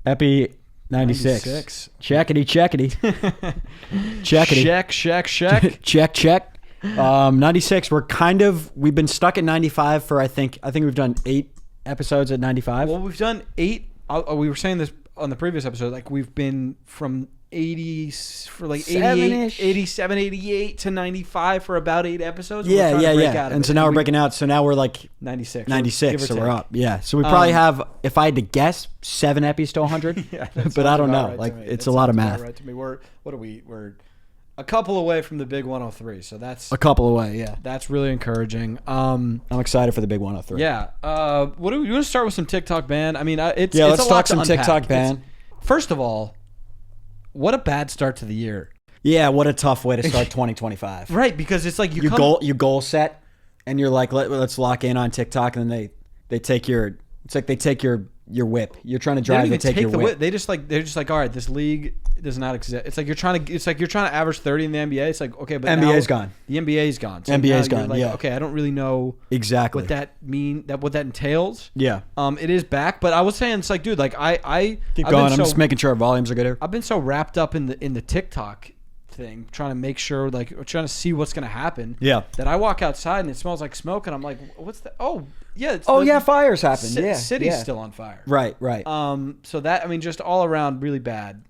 Happy 96. Checkity, checkity. Checkity. Check. 96. We've been stuck at 95 for I think we've done 8 episodes at 95. Well, we've done 8. We were saying this on the previous episode. Like we've been from 80 for like 88, 87, 88 to 95 for about 8 episodes. Yeah. And so now we're breaking out. So now we're like 96. 96. So we're up. Yeah. So we probably have, if I had to guess, 7 episodes to 100. Yeah, but I don't know. Right, like it's a lot of math. Right to me. We're a couple away from the big 103. So that's a couple away. Yeah. That's really encouraging. I'm excited for the big 103. Yeah. What do we want to start with some TikTok ban? I mean, it's let's a lot talk to some unpack. TikTok ban. First of all, what a bad start to the year. Yeah, what a tough way to start 2025. Right, because it's like you goal set, and you're like, let's lock in on TikTok, and then they take your whip. You're trying to drive, they take your whip. They're just like, all right, this league does not exist. It's like you're trying to average 30 in the NBA. It's like, okay, but NBA's gone. The NBA's gone. So NBA's gone. Like, yeah. Okay, I don't really know exactly what that entails. Yeah. It is back, but I was saying it's like, dude, like I keep going. I'm just making sure our volumes are good here. I've been so wrapped up in the TikTok thing, trying to make sure, like, trying to see what's gonna happen. Yeah. That I walk outside and it smells like smoke, and I'm like, what's that? Oh yeah. Fires happened. City's still on fire. Right. So that, I mean, just all around really bad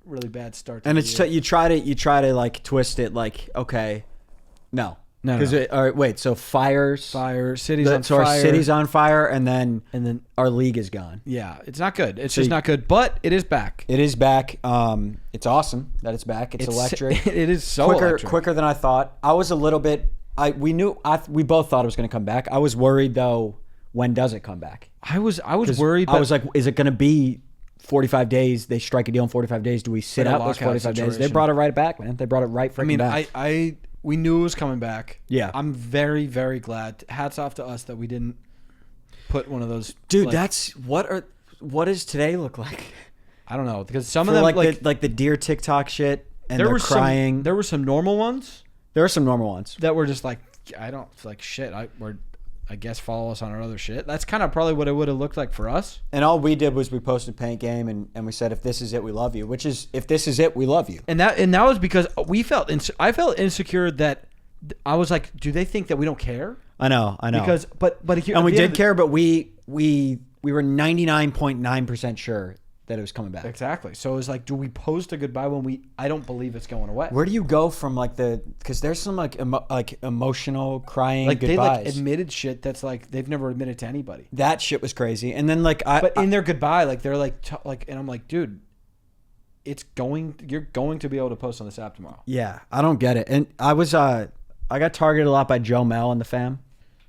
start. To and the it's year. you try to like twist it like, okay, no. Because all right, wait. So fire, city's on fire. So our city's on fire, and then our league is gone. Yeah, it's not good. It's just not good. But it is back. It is back. It's awesome that it's back. It's electric. It is so quicker than I thought. I was a little bit. We both thought it was going to come back. I was worried though. When does it come back? I was worried. I was like, is it going to be 45 days? They strike a deal in 45 days. Do we sit out those 45 days? They brought it right back, man. They brought it right freaking back. We knew it was coming back. Yeah. I'm very, very glad. Hats off to us that we didn't put one of those. Dude, what does today look like? I don't know, because some of them like the deer TikTok shit and they're crying. There were some normal ones. There are some normal ones that were just like, I don't like shit. I guess follow us on our other shit. That's kind of probably what it would have looked like for us. And all we did was we posted Paint Game and we said, if this is it, we love you. Which is, if this is it, we love you. And that was because I felt insecure that I was like, do they think that we don't care? I know. Because and we did care, but we were 99.9% sure that it was coming back. Exactly. So it was like, do we post a goodbye when I don't believe it's going away? Where do you go from because there's some like emotional crying like goodbyes. They like admitted shit that's like they've never admitted to anybody. That shit was crazy. And then but in their goodbye, like they're like and I'm like, dude, you're going to be able to post on this app tomorrow. Yeah, I don't get it. And I got targeted a lot by Joe Mel and the fam.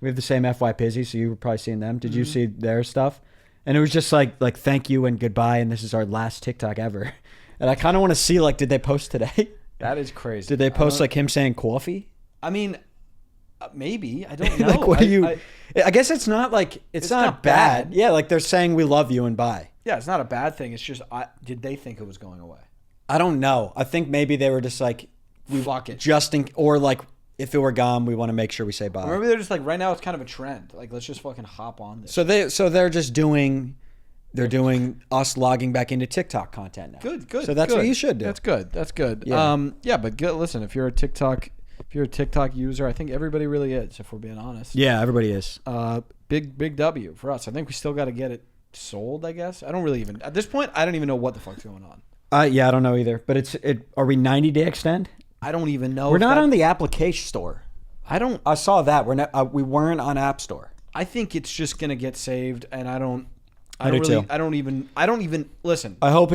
We have the same FY Pizzy, so you were probably seeing them. Did you see their stuff? And it was just like thank you and goodbye, and this is our last TikTok ever. And I kind of want to see, like, did they post today? That is crazy. Did they post like him saying coffee? I mean, maybe. I don't know. Like, what do you? I guess it's not like it's not bad. Yeah, like they're saying we love you and bye. Yeah, it's not a bad thing. It's just, did they think it was going away? I don't know. I think maybe they were just like, fuck it. Or like, if it were gone, we want to make sure we say bye. Or maybe they're just like, right now it's kind of a trend. Like, let's just fucking hop on this. So they're just doing us logging back into TikTok content now. Good. So that's what you should do. That's good. Yeah. But listen, if you're a TikTok user, I think everybody really is, if we're being honest. Yeah, everybody is. Big W for us. I think we still got to get it sold, I guess. I don't really even, at this point, I don't even know what the fuck's going on. Yeah, I don't know either. But are we 90-day extend? I don't even know. We're not on the application store. I saw that. We weren't on App Store. I think it's just gonna get saved, and I don't even listen. I hope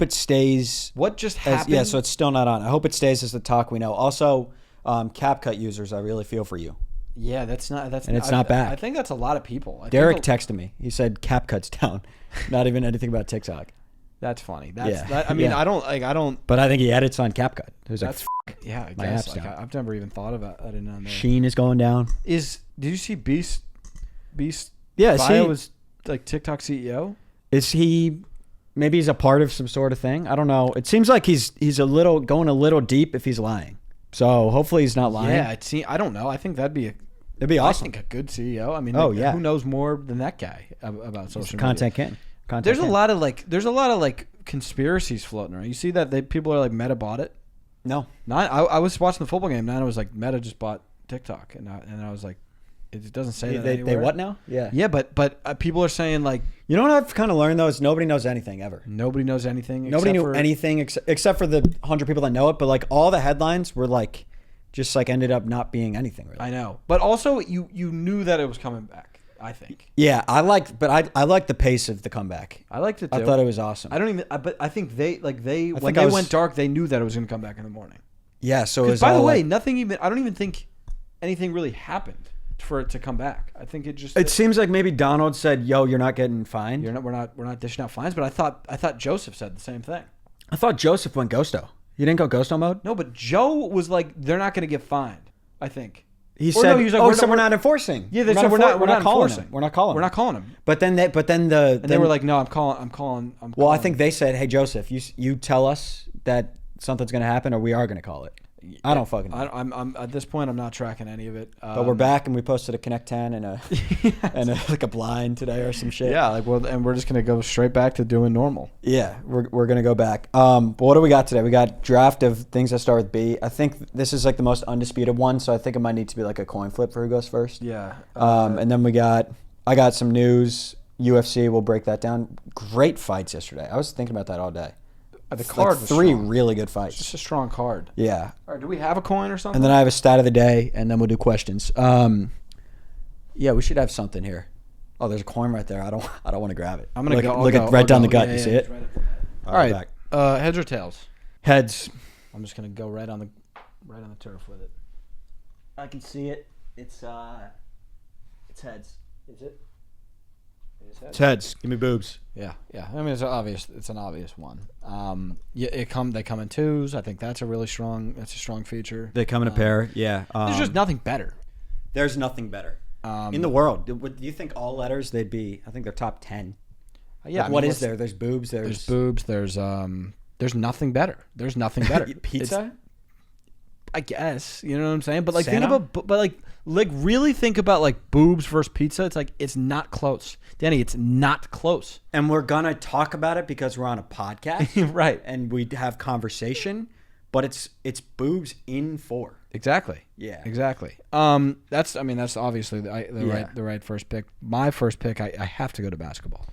it stays. What just happened? So it's still not on. I hope it stays as the talk we know. Also, CapCut users, I really feel for you. Yeah, it's not bad. I think that's a lot of people. Derek texted me. He said CapCut's down. Not even anything about TikTok. That's funny. I don't. But I think he edits on CapCut. It was that's yeah. I guess I've never even thought about it on there. Sheen is going down. Did you see Beast? Yeah, bio was like TikTok CEO. Is he? Maybe he's a part of some sort of thing. I don't know. It seems like he's going a little deep if he's lying. So hopefully he's not lying. Yeah, I don't know. I think that'd be awesome. I think a good CEO. I mean, who knows more than that guy about social media? Content king. There's a lot of conspiracies floating around. You see that people are like Meta bought it. No. I was watching the football game. Nana was like, Meta just bought TikTok, and I was like, it doesn't say that anywhere. They what now? Yeah. Yeah, but people are saying like, you know what I've kind of learned though is nobody knows anything ever. Nobody knows anything. Nobody knew anything except for the 100 people that know it. But like all the headlines were like, just like ended up not being anything really. I know, but also you knew that it was coming back. I think. Yeah, I like the pace of the comeback. I liked it too. I thought it was awesome. But I think they when they went dark, they knew that it was going to come back in the morning. Yeah, so it was. By the way, I don't even think anything really happened for it to come back. I think it just. It seems like maybe Donald said, "Yo, you're not getting fined. We're not dishing out fines." But I thought Joseph said the same thing. I thought Joseph went ghosto. You didn't go ghosto mode? No, but Joe was like, they're not going to get fined. I think. He said, no, he was like, we're not enforcing. Yeah, they said we're not calling enforcing. him. We're not calling him. We're not calling him. But then they were like, no, I'm calling. Well, I think they said, hey, Joseph, you tell us that something's going to happen or we are going to call it. I don't fucking know. I'm at this point, I'm not tracking any of it. But we're back and we posted a Connect 10 and like a blind today or some shit. Yeah, and we're just going to go straight back to doing normal. Yeah, we're going to go back. But what do we got today? We got draft of things that start with B. I think this is like the most undisputed one, so I think it might need to be like a coin flip for who goes first. Yeah. And then I got some news. UFC, we'll break that down. Great fights yesterday. I was thinking about that all day. The card was 3 really good fights. It's just a strong card. Yeah. All right, do we have a coin or something? And then I have a stat of the day, and then we'll do questions. Yeah, we should have something here. Oh, there's a coin right there. I don't want to grab it. I'm gonna look at right down the gut. You see it? All right. Heads or tails? Heads. I'm just gonna go right on the turf with it. I can see it. It's heads. Is it? It's heads. Give me boobs. Yeah. I mean, it's obvious. It's an obvious one. They come in twos. I think that's a strong feature. They come in a pair. Yeah. There's just nothing better. There's nothing better in the world. Do you think all letters they'd be? I think they're top 10. Yeah. Like, what is there? There's boobs. There's boobs. There's nothing better. There's nothing better. Pizza. I guess, you know what I'm saying, but like Santa? really think about like boobs versus pizza. It's like it's not close, Danny. It's not close, and we're gonna talk about it because we're on a podcast, right? And we have conversation, but it's boobs in 4. Exactly. Yeah. Exactly. That's obviously the right first pick. My first pick, I have to go to basketball.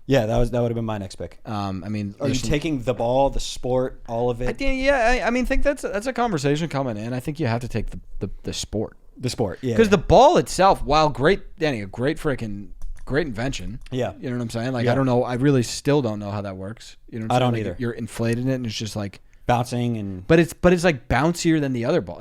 Yeah, that would have been my next pick. Are you taking the ball, the sport, all of it? I think that's a conversation coming in. I think you have to take the sport. The sport, yeah. Because the ball itself, while great, Danny, a great invention. Yeah. You know what I'm saying? Like, I don't know. I really still don't know how that works. You know what I'm saying? I don't either. You're inflating it and it's just like bouncing and. But it's like bouncier than the other ball.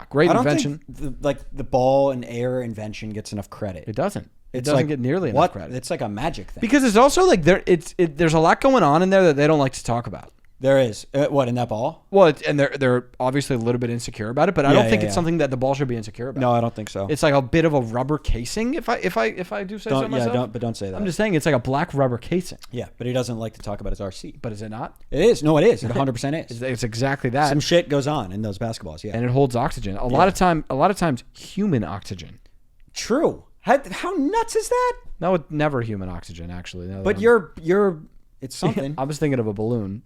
Great invention. Think the ball and air invention gets enough credit. It doesn't. It doesn't get nearly enough credit. It's like a magic thing. Because it's also like there's a lot going on in there that they don't like to talk about. There is. What, in that ball? Well, and they're obviously a little bit insecure about it, but I don't think it's something that the ball should be insecure about. No, I don't think so. It's like a bit of a rubber casing. If I do say so myself. Don't say that. I'm just saying it's like a black rubber casing. Yeah, but he doesn't like to talk about his RC. But is it not? It is. No, it is. It 100% is. It's exactly that. Some shit goes on in those basketballs. Yeah, and it holds oxygen. A lot of times, human oxygen. True. How nuts is that? No, never human oxygen actually. But it's something. I was thinking of a balloon.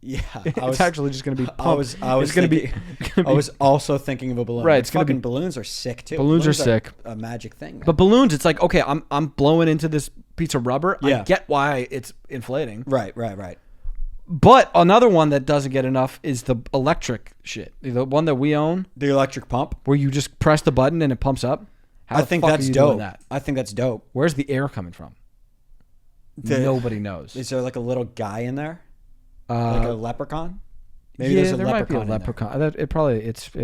Yeah, it's actually just going to be pumped. I was also thinking of a balloon. Right, balloons are sick too. Balloons are sick. A magic thing. But balloons, it's like, okay, I'm blowing into this piece of rubber. Yeah. I get why it's inflating. Right. But another one that doesn't get enough is the electric shit. The one that we own, the electric pump, where you just press the button and it pumps up. I think that's dope. I think that's dope. Where's the air coming from? Nobody knows. Is there like a little guy in there? Like a leprechaun? Maybe yeah, there's a there leprechaun might be a leprechaun. It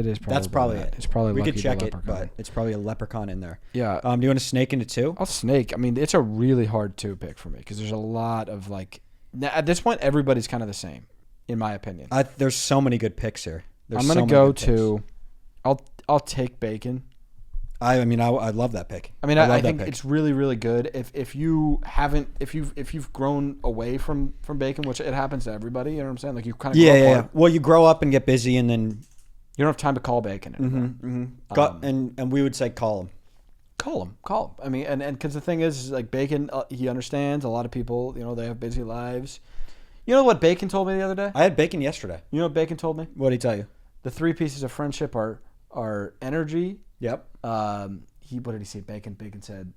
is probably. That's probably it. It's probably. We lucky could check the it, leprechaun. but it's probably a leprechaun in there. Yeah. Do you want to snake into 2? I'll snake. I mean, it's a really hard 2 pick for me because there's a lot of like. At this point, everybody's kind of the same, in my opinion. There's so many good picks here. I'm gonna go to. I'll take Bacon. I love that pick. I mean, I think it's really, really good. If you've grown away from bacon, which it happens to everybody, you know what I'm saying? Like you kind of yeah. Well, you grow up and get busy, and then you don't have time to call bacon anymore. And we would say call him. Call him. I mean, and because the thing is like bacon, he understands. A lot of people, they have busy lives. You know what Bacon told me the other day? I had bacon yesterday. You know what Bacon told me? What did he tell you? The 3 pieces of friendship are energy. Yep. What did he say? Bacon said.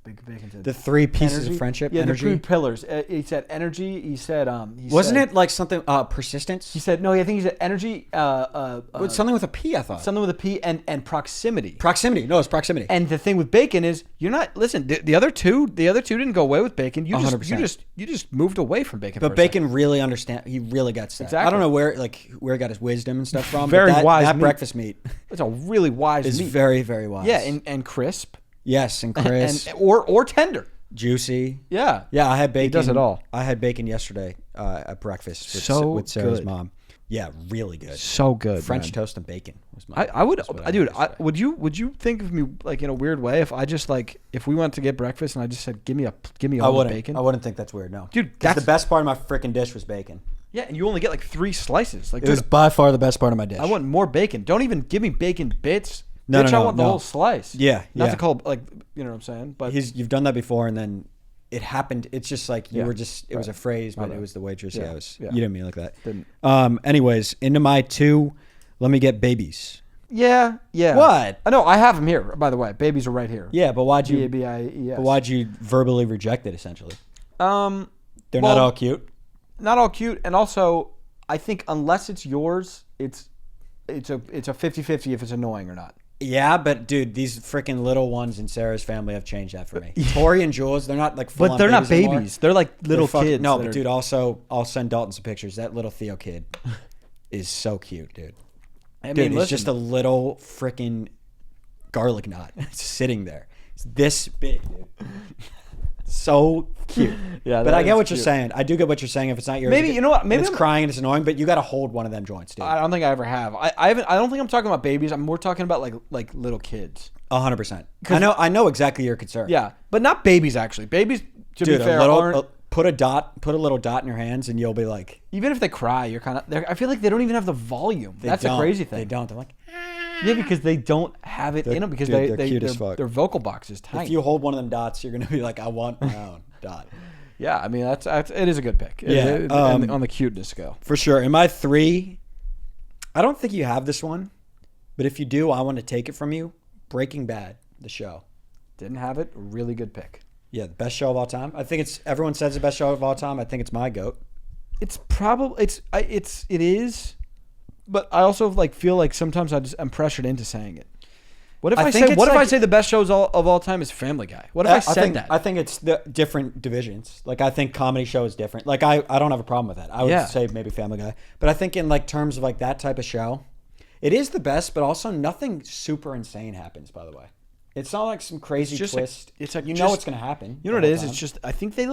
The 3 pieces energy? of friendship. Yeah, energy. the 3 pillars. He said energy. He said. Wasn't it like something persistence? He said no. I think he said energy. Something with a P. I thought Something with a P and proximity. Proximity. No, it's proximity. And the thing with Bacon is you're not. Listen, the other two didn't go away with Bacon. You 100%. just moved away from Bacon. But Bacon really understand. He really gets that. Exactly. I don't know where he got his wisdom and stuff from. Very but that, wise That meat. breakfast meat It's a really wise is meat. very, very wise. Yeah, and crisp. Yes, and crisp. or tender. Juicy. Yeah. Yeah, I had bacon. He does it all. I had bacon yesterday at breakfast with Sarah's mom. Yeah, really good. So good. French man. toast and bacon was my. I would, was what dude. had yesterday. Would you think of me like in a weird way if I just like if we went to get breakfast and I just said give me I all the wouldn't. bacon? I wouldn't think that's weird. No, Dude, 'Cause that's the best part of my freaking dish was bacon. Yeah, and you only get like 3 slices. Like, It was dude, by far the best part of my dish. I want more bacon. Don't even give me bacon bits. No, Bitch, no, I no, want the no. whole slice. Yeah, Not yeah. to call like you know what I'm saying, but You've done that before, and then it happened. It's just like you Yeah. were just. It was a phrase, but bad. it was the waitress. Yeah. Yeah, it was. Yeah. You didn't mean it like that. Didn't. Anyways, into my 2. Let me get babies. Yeah. What? I know. I have them here. By the way, babies are right here. Yeah, but why'd you? BABIES. But why'd you verbally reject it? Essentially, they're Well, not all cute. Not all cute, and also I think unless it's yours, it's a 50-50 if it's annoying or not. Yeah, but dude, these freaking little ones in Sarah's family have changed that for me. Tori and Jules, they're not like full But they're not babies. anymore. They're like little They're fucking- kids. No, that but are- dude, also I'll send Dalton some pictures. That little Theo kid is so cute, dude. I mean, Dude, he's listen, just a little freaking garlic knot sitting there. It's this big, dude. So cute. Yeah, but that I get is what you're cute. saying. I do get what you're saying. If it's not yours, Maybe you know what? Maybe it's I'm- crying and it's annoying. But you got to hold one of them joints, dude. I don't think I ever have. I haven't. I don't think I'm talking about babies. I'm more talking about like little kids. 100%. I know exactly your concern. Yeah, but not babies actually. Babies, to dude. be fair, aren't. Put a little dot in your hands, and you'll be like. Even if they cry, you're kind of. I feel like they don't even have the volume. That's the crazy thing. They don't. They're like. Yeah, because they don't have it in them because dude, they're cute as fuck. their vocal box is tiny. If you hold one of them dots, you're gonna be like, I want my own dot. Yeah, I mean that's it is a good pick. Yeah, on the cuteness scale. For sure. In my 3, I don't think you have this one, but if you do, I want to take it from you. Breaking Bad, the show. Didn't have it. Really good pick. Yeah, the best show of all time. I think everyone says the best show of all time. I think it's my GOAT. It's probably it is, but I also like feel like sometimes I'm pressured into saying it. What if I say the best shows of all time is Family Guy? What if I said that? I think it's the different divisions. Like I think comedy show is different. Like I don't have a problem with that. I would say maybe Family Guy, but I think in like terms of like that type of show, it is the best. But also nothing super insane happens. By the way, it's not like some crazy twist. It's like you know what's gonna happen. You know what it is? It's just I think they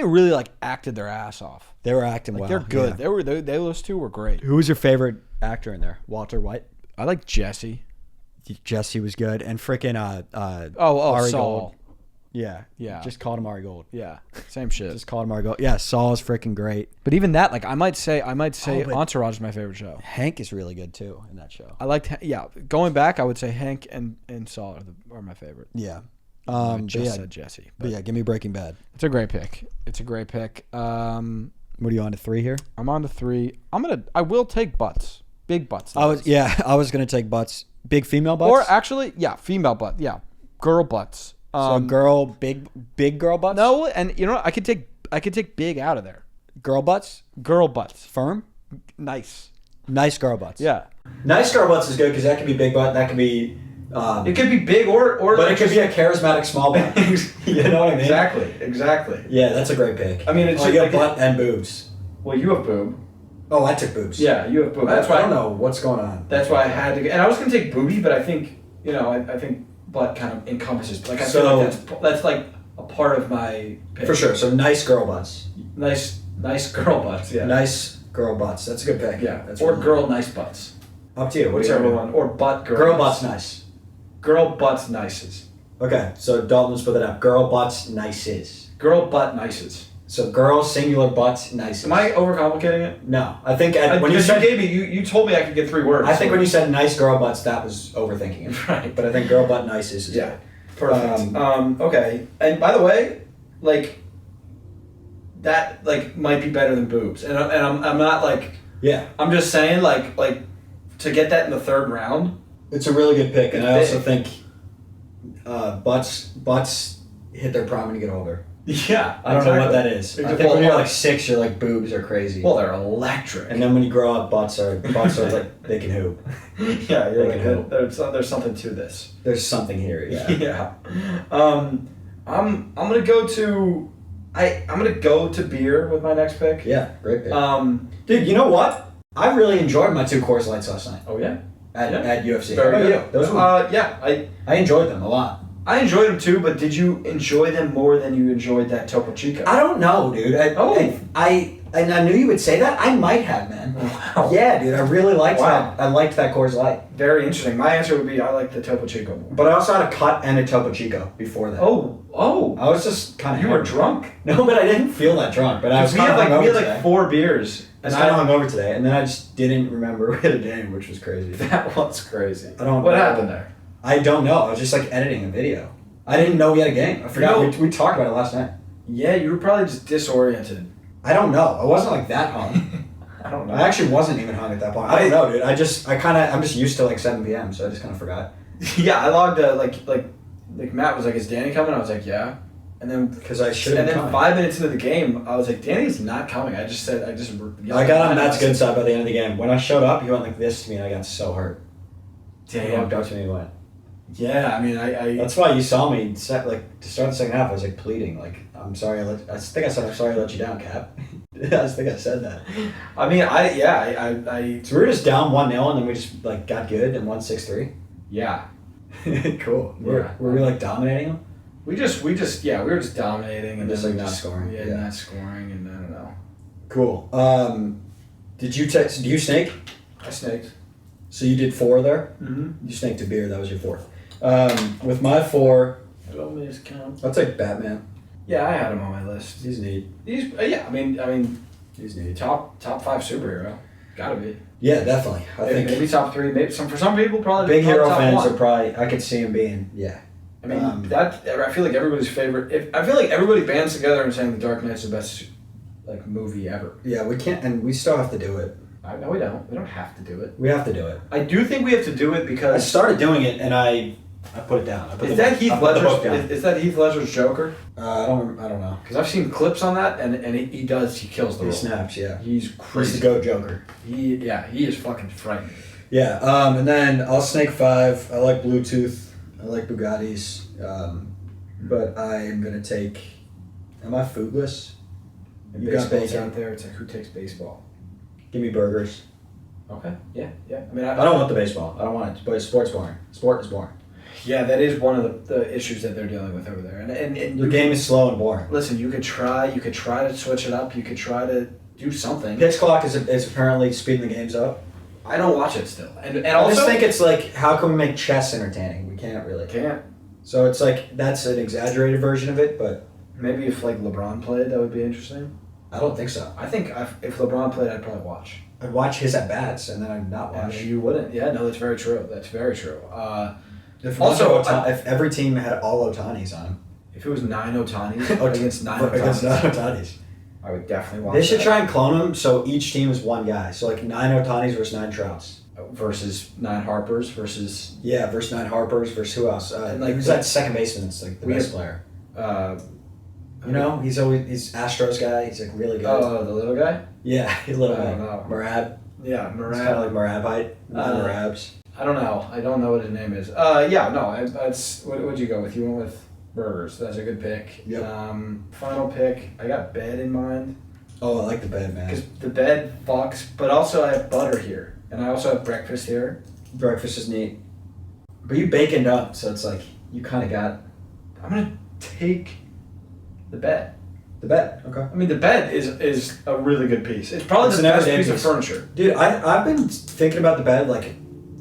really like acted their ass off. They were acting well. They're good. Yeah. Those two were great. Who was your favorite actor in there? Walter White. I like Jesse. Jesse was good, and freaking Saul. Gold. Yeah, Yeah. Just called him Ari Gold. Yeah, same shit. Just called him Ari Gold. Yeah, Saul is freaking great. But even that, like I might say but- Entourage is my favorite show. Hank is really good too in that show. I liked going back, I would say Hank and Saul are my favorite. Yeah. I just said Jesse. But yeah, give me Breaking Bad. It's a great pick. What are you on to 3 here? I'm on to 3. I will take butts. Big butts. I was gonna take butts. Big female butts. Or actually, yeah, female butt. Yeah, girl butts. So girl, big girl butts. No, and you know what? I could take big out of there. Girl butts. Girl butts. Firm. Nice. Nice girl butts. Yeah. Nice girl butts is good because that could be big butt. That could be. It could be big or But it could be a charismatic small butt. You know what I mean? Exactly. Yeah, that's a great pick. I mean, it's you like have butt and boobs. Well, you have boob. Oh, I took boobs. Yeah, you have boob. I don't know what's going on. That's why I had to. And I was gonna take booby, but I think I think butt kind of encompasses. Like I feel like that's like a part of my pick. For sure. So nice girl butts. Nice girl butts. Yeah. Nice girl butts. That's a good pick. Yeah. That's or really girl nice butts. Up to you. Whichever one. Or butt girl. Girl butts nice. Girl butts nices. Okay. So Dalton, let's put that up. Girl butts nices. Girl butt nices. So girl singular butts nices. Am I overcomplicating it? No. I think when you told me I could get 3 words. I think when you said nice girl butts, that was overthinking it. Right. But I think girl butt nices is yeah. Perfect. Okay. And by the way, like that like might be better than boobs, and I'm not like I'm just saying like to get that in the third round. It's a really good pick, and I also think butts hit their prime when you get older. Yeah, I don't know what that is. I think when you're like 6, you're like boobs are crazy. Well, they're electric. And then when you grow up, butts are like they can hoop. Yeah, you're like hoop. There's something to this. There's something here. Yeah. Yeah. I'm gonna go to beer with my next pick. Yeah, great pick. Dude, you know what? I really enjoyed my 2 Coors Lights last night. Oh yeah. At UFC. Very good. You? Those were, I enjoyed them a lot. I enjoyed them too, but did you enjoy them more than you enjoyed that Topo Chico? I don't know, dude. I knew you would say that. I might have, man. Wow. Yeah, dude. I really liked that. I liked that Coors Light. Very interesting. My answer would be I like the Topo Chico more. But I also had a cut and a Topo Chico before that. Oh. I was just kind of. You were drunk. No, but I didn't feel that drunk. But I was kind of hungover we had today. 4 beers. And I was kind of hungover today, and then I just didn't remember we had a game, which was crazy. That was crazy. What happened there? I don't know. I was just like editing a video. I didn't know we had a game. I forgot. We talked about it last night. Yeah, you were probably just disoriented. I don't know. I wasn't like that hung. I don't know. I actually wasn't even hung at that point. I don't know, dude. I'm just used to like 7 p.m. So I just kind of forgot. Yeah, I logged like Matt was like, "Is Danny coming?" I was like, "Yeah." And then because I should. And then 5 minutes into the game, I was like, "Danny's not coming." I got on Matt's good side by the end of the game. When I showed up, he went like this to me, and I got so hurt. Damn. He walked up to me and went. Yeah, I mean, I. That's why you saw me to start the second half. I was like pleading, like, "I'm sorry. I think I said I'm sorry I let you down, Cap." I think I said that. I mean, I. So we were just down 1-0, and then we just like got good and won 6-3. Yeah. Cool. Were we like dominating them? We were just dominating and just then like not scoring. Yeah, not scoring, and I don't know. Cool. Did you snake? I snaked. So you did 4 there. Mm-hmm. You snaked a beer. That was your 4th. With my 4, I'll take Batman. Yeah, I had him on my list. He's neat. He's I mean, he's neat. Top 5 superhero, gotta be. Yeah, definitely. I think maybe top 3. Maybe for some people probably. Big hero top fans 1. are probably. I could see him being. Yeah. I mean I feel like everybody's favorite. I feel like everybody bands together and saying The Dark Knight's the best like movie ever. Yeah, we can't, and we still have to do it. No, we don't. We don't have to do it. We have to do it. I do think we have to do it because I started doing it and I put it down. Is that Heath Ledger's Joker? I don't know. Because I've seen clips on that, and he kills the role. He snaps, yeah. He's crazy. He's the GOAT Joker. He is fucking frightening. Yeah, and then I'll snake 5. I like Bluetooth. I like Bugattis. But I'm going to take... Am I foodless? You got baseball's out there. It's like, who takes baseball? Give me burgers. Okay, yeah. I mean, I don't want the baseball. I don't want it. But sport's boring. Sport is boring. Yeah, that is one of the issues that they're dealing with over there. And the game is slow and boring. Listen, you could try to switch it up. You could try to do something. Pitch clock is apparently speeding the games up. I don't watch it still. And I also, just think it's like, how can we make chess entertaining? We can't really. Can't. So it's like, that's an exaggerated version of it, but... Maybe if like LeBron played, that would be interesting. I don't think so. I think if LeBron played, I'd probably watch. I'd watch his at-bats, and then I'd not watch. You wouldn't. Yeah, no, that's very true. That's very true. If every team had all Otanis on them. If it was 9 Otanis against 9 Otanis. I would definitely watch They should try and clone them so each team is one guy. So like 9 Otanis versus 9 Trouts. Versus 9 Harpers versus... Yeah, versus 9 Harpers versus who else? Who's that second baseman that's like the best player? He's Astros guy. He's like really good. Oh, the little guy? Yeah, he's a little guy. Marab. Yeah, Marab. It's kind of like Marab height. Marabs. I don't know. I don't know what his name is. What'd you go with? You went with burgers. That's a good pick. Yep. Final pick. I got bed in mind. Oh, I like the bed, man. Because the bed fucks, but also I have butter here. And I also have breakfast here. Breakfast is neat. But you baconed up, so it's like, you kind of got... I'm going to take the bed. The bed, okay. I mean, the bed is a really good piece. It's probably the best piece of furniture. Dude, I've been thinking about the bed, like,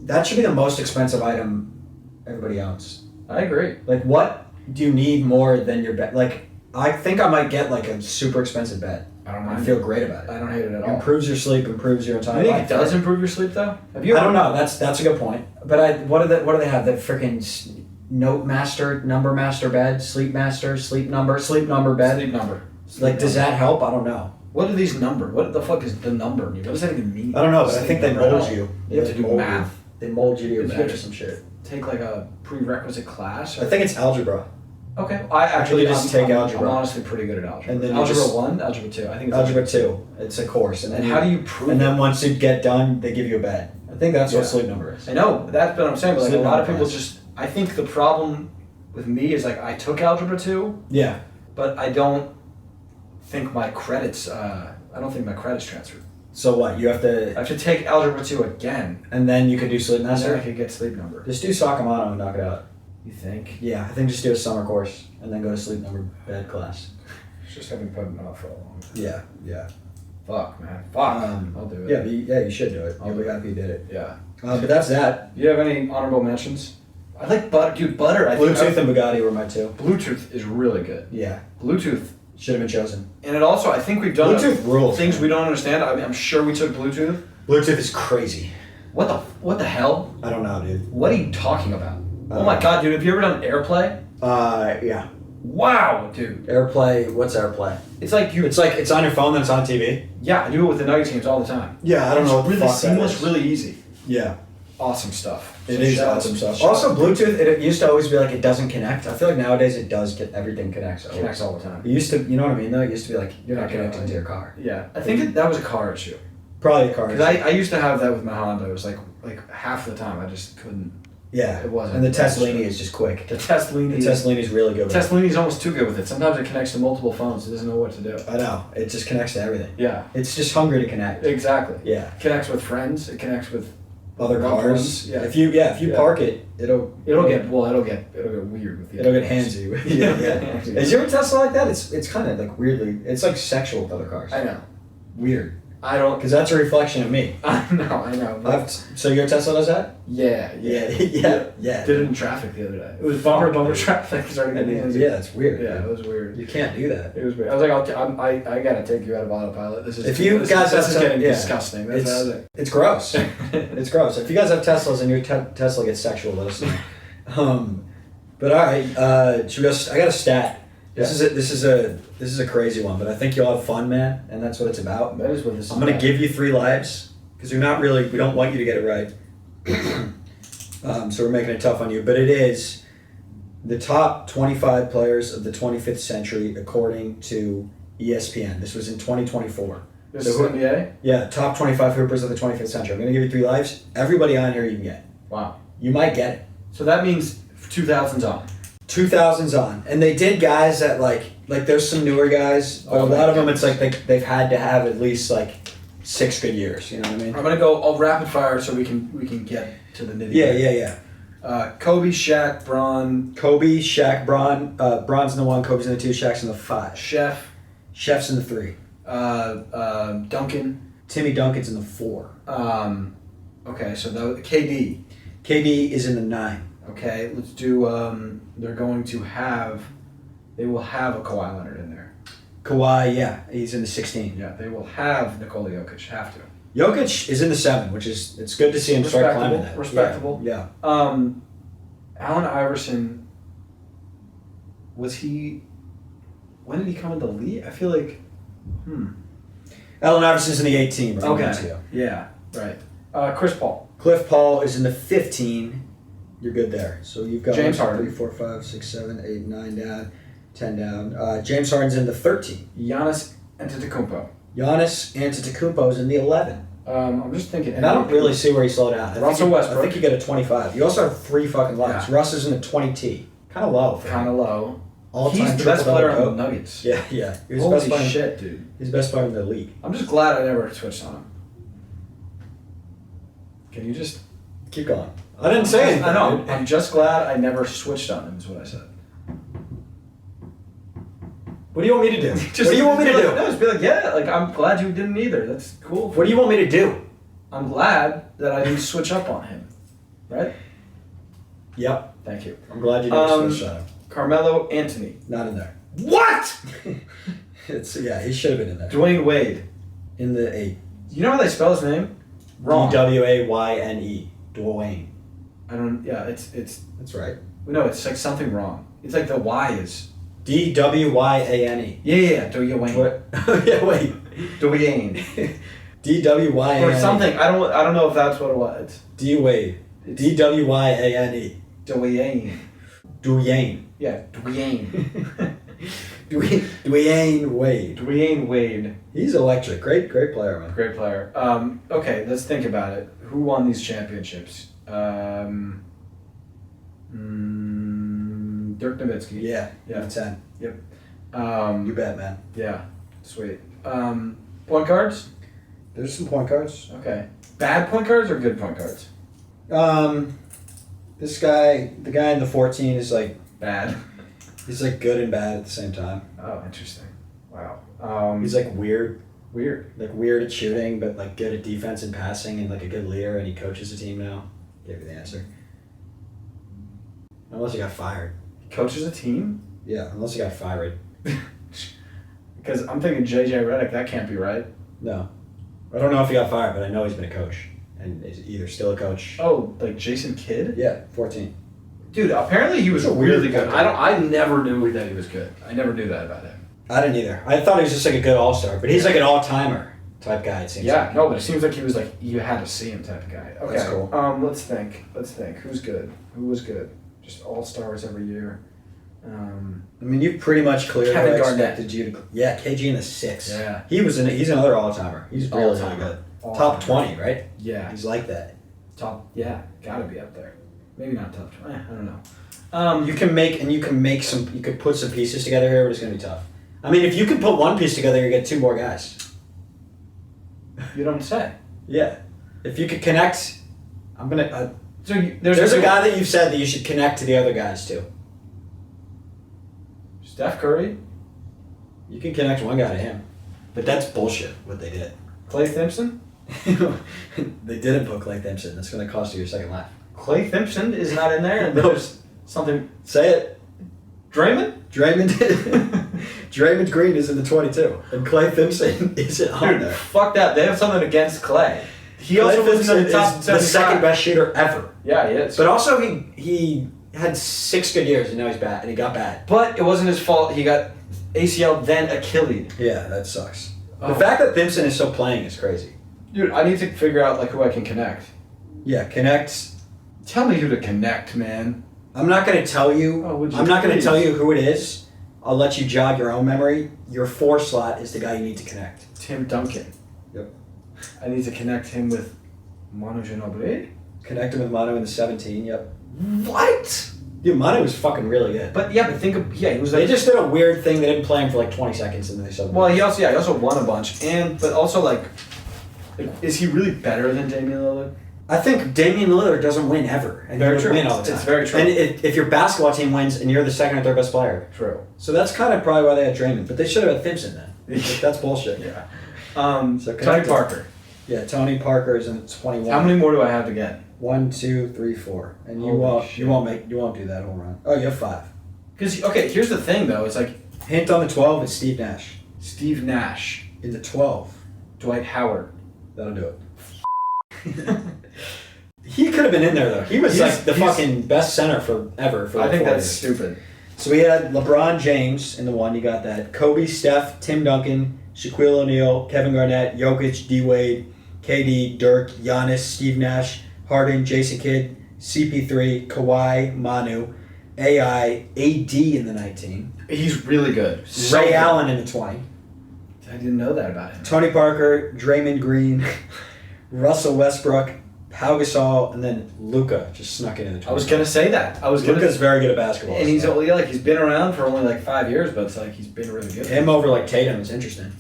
that should be the most expensive item everybody owns. I agree. Like, what do you need more than your bed? Like, I think I might get, like, a super expensive bed. I don't mind. I feel great about it. I don't hate it at all. Improves your sleep, improves your entire life. You think it does improve your sleep, though? I don't know. That's a good point. But what do they have? The freaking Note Master, Number Master bed, Sleep Master, Sleep Number bed. Like, does that help? I don't know. What are these numbers? What the fuck is the number? What does that even mean? I don't know, but I think they mold you. You have to do math. They mold you to your You bed have or to some shit. Take like a prerequisite class. I think it's algebra. Okay, I actually just take algebra. I'm honestly pretty good at algebra. And then algebra 1, algebra 2. I think it's algebra 2. It's a course, and then how do you prove? And then once you get done, they give you a bed. I think that's what sleep number is. I know that's what I'm saying, but like a lot of people class. just. I think the problem with me is like I took algebra 2. Yeah. But I don't think my credits. I don't think my credits transferred. So what? You have I have to take algebra 2 again, and then you could do sleep and then I master. could get sleep number. Just do Sakamoto and knock it out. You think? Yeah, I think just do a summer course and then go to sleep number bed class. It's just having put off for a long time. Yeah, yeah. Fuck, man. Fuck. I'll do it. Yeah, you should do it. I'll be happy you did it. Yeah. But that's that. Do you have any honorable mentions? I like butter, dude. Butter. Bluetooth and Bugatti were my two. Bluetooth is really good. Yeah, Bluetooth should have been chosen. And it also, I think we've done Bluetooth rules. things we don't understand. I mean, I'm sure we took Bluetooth. Bluetooth is crazy. What the hell? I don't know, dude. What are you talking about? Oh my god, dude! Have you ever done AirPlay? Yeah. Wow, dude. AirPlay. What's AirPlay? It's like you. It's like it's on your phone, then it's on TV. Yeah, I do it with the Nuggets games all the time. Yeah, I don't know. It's really seamless, really easy. Yeah. Awesome stuff. It is awesome stuff. Also, Bluetooth, it used to always be like it doesn't connect. I feel like nowadays it does get everything connects. It connects all the time. It used to, you know what I mean though? It used to be like you're not connecting to your car. Yeah, I think that was a car issue. Probably a car Because I used to have that with my Honda. It was like half the time I just couldn't. Yeah, it wasn't. And the Teslini is just quick. The Teslini is really good. Teslini's almost too good with it. Sometimes it connects to multiple phones. It doesn't know what to do. I know. It just connects to everything. Yeah. It's just hungry to connect. Exactly. Yeah. It connects with friends. It connects with other cars. Yeah. If you park it, it'll get weird with you. It'll get handsy. Yeah. Is your Tesla like that? It's kind of like weirdly. It's like sexual with other cars. I know. Weird. I don't. Because that's a reflection of me. I know. So your Tesla does that? Yeah. Did it in traffic the other day. It was bumper traffic. Yeah, it's weird. Yeah, it was weird. You can't do that. It was weird. I was like, I gotta take you out of autopilot. This is getting disgusting. It's gross. It's gross. If you guys have Teslas and your Tesla gets sexual, let us know. But all right, should we go? I got a stat. This is a crazy one, but I think you'll have fun, man, and that's what it's about. That is what this is. I'm gonna give you 3 lives because we don't want you to get it right. So we're making it tough on you, but it is the top 25 players of the 25th century according to ESPN. This was in 2024. This is NBA? Yeah, top 25 hoopers of the 25th century. I'm gonna give you 3 lives. Everybody on here you can get. Wow. You might get it. So that means 2000s on. 2000s on, and they did guys that like there's some newer guys, but a lot of them it's like they've had to have at least like 6 good years. You know what I mean? I'm gonna go all rapid fire so we can get to the nitty. Yeah. Kobe, Shaq, Bron. Kobe, Shaq, Bron. Bron's in the 1, Kobe's in the 2, Shaq's in the 5. Chef's in the 3. Duncan. Timmy Duncan's in the 4. Okay, so that KD. KD is in the 9. Okay, let's do. They will have a Kawhi Leonard in there. Kawhi, yeah, he's in the 16. Yeah, they will have Nikola Jokic. Have to. Jokic is in the 7, which is it's good to see him start climbing that. Respectable. Yeah. Allen Iverson. Was he? When did he come into the league? I feel like. Allen Iverson's in the 18. Right? Okay. Yeah. Right. Chris Paul. Cliff Paul is in the 15. You're good there. So you've got James Harden. 3, 4, 5, 6, 7, 8, 9 down, 10 down. James Harden's in the 13. Giannis Antetokounmpo. Giannis Antetokounmpo's in the 11. I'm just thinking. And I don't really see where he slowed down. Russell Westbrook. I think you get a 25. You also have 3 fucking lives. Yeah. Russ is in the 20T. Kind of low. Kind of low. All-time He's the best player on the triple-double. Nuggets. Yeah. He was the Holy best player. shit, dude. He's the best player in the league. I'm just glad I never switched on him. Can you just keep going? I didn't say anything. I know. I'm just glad I never switched on him. Is what I said. What do you want me to do? What do you want me to do? No, just be like, yeah. Like I'm glad you didn't either. That's cool. What do you want me to do? I'm glad that I didn't switch up on him. Right? Yep. Thank you. I'm glad you didn't switch on him. Carmelo Anthony. Not in there. What? He should have been in there. Dwayne Wade. In the 8. You know how they spell his name? Wrong. Dwayne. Dwayne. I don't. Yeah, it's. That's right. No, it's like something wrong. It's like the Y is Dwyane. Yeah, Dwyane. What? Yeah, wait. Dwyane. Dwyane. Or something. I don't know if that's what it was. D-Wade. Dwyane. Dwyane. Dwyane. Yeah, Dwyane. Dwyane Wade. Dwyane Wade. He's electric. Great player, man. Great player. Okay, let's think about it. Who won these championships? Dirk Nowitzki. Yeah. 10. Yep. You bet, man. Yeah. Sweet. Point guards? There's some point guards. Okay. Bad point guards or good point guards? This guy, the guy in the 14 is like bad. He's like good and bad at the same time. Oh, interesting. Wow. He's like weird. Weird. Weird at shooting, but like good at defense and passing, and like a good leader, and he coaches a team now. Gave you the answer. Unless he got fired. He coaches a team? Yeah, unless he got fired. Because I'm thinking JJ Redick, that can't be right. No. I don't know if he got fired, but I know he's been a coach. And is either still a coach. Oh, like Jason Kidd? Yeah, 14. Dude, apparently he was really good. Player. I never knew that he was good. I never knew that about him. I didn't either. I thought he was just like a good all-star, but he's like an all-timer type guy, it seems like. No, but it seems like he was like, you had to see him type of guy. Okay. That's cool. Let's think. Who's good? Who was good? Just all-stars every year. I mean, you pretty much cleared Kevin what I Garnett. expected you to. Yeah, KG in the 6. Yeah. He's another all-timer. He's really All-timer. good. All-timer. Top 20, right? Yeah. He's like that. Gotta be up there. Maybe not top 20. I don't know. You could put some pieces together here, but it's going to be tough. I mean, if you can put one piece together, you get 2 more guys. You don't say. Yeah. If you could connect, I'm going to... there's a guy that you've said that you should connect to the other guys, too. Steph Curry? You can connect one guy to him. But that's bullshit, what they did. Klay Thompson? They didn't put Klay Thompson. That's going to cost you your second life. Klay Thompson is not in there, and there's something... Say it. Draymond? Draymond Green is in the 22, and Klay Thompson isn't on there. Fuck that. They have something against Klay. He also was in the top is the second best shooter ever. Yeah, he is. But also he had 6 good years, and now he's bad, and he got bad. But it wasn't his fault. He got ACL, then Achilles. Yeah, that sucks. The fact that Thompson is still playing is crazy. Dude, I need to figure out like who I can connect. Yeah, connect. Tell me who to connect, man. I'm not going to tell you. I'm not going to tell you who it is. I'll let you jog your own memory. Your 4 slot is the guy you need to connect. Tim Duncan. Yep. I need to connect him with Manu Ginobili. Connect him with Manu in the 17. Yep. What? Dude, Manu was fucking really good. But think of he was like, they just did a weird thing. They didn't play him for like 20 seconds and then they suddenly. Well, he also won a bunch, but also like, is he really better than Damian Lillard? I think Damian Lillard doesn't win ever, and very he true. Win all the time. It's very true. And if your basketball team wins and you're the second or third best player, true. So that's kind of probably why they had Draymond, but they should have had Thompson then. That's bullshit. Yeah. So Tony Parker. Yeah, Tony Parker is in 21. How many more do I have to get? 1, 2, 3, 4, and you won't do that whole run. Oh, you have 5. Because here's the thing though. It's like hint on the 12 is Steve Nash. Steve Nash In the 12, Dwight Howard. That'll do it. He could have been in there though. He was like the fucking best center forever. I think that's stupid. So we had LeBron James in the 1. You got that. Kobe, Steph, Tim Duncan, Shaquille O'Neal, Kevin Garnett, Jokic, D Wade, KD, Dirk, Giannis, Steve Nash, Harden, Jason Kidd, CP3, Kawhi, Manu, AI, AD in the 19. He's really good. Ray Allen in the 20. I didn't know that about him. Tony Parker, Draymond Green, Russell Westbrook, Pau Gasol, and then Luka just snuck in the 20. I was gonna say that. Luka's very good at basketball. And he's been around for only like 5 years, but it's like he's been really good. Him over like Tatum is interesting.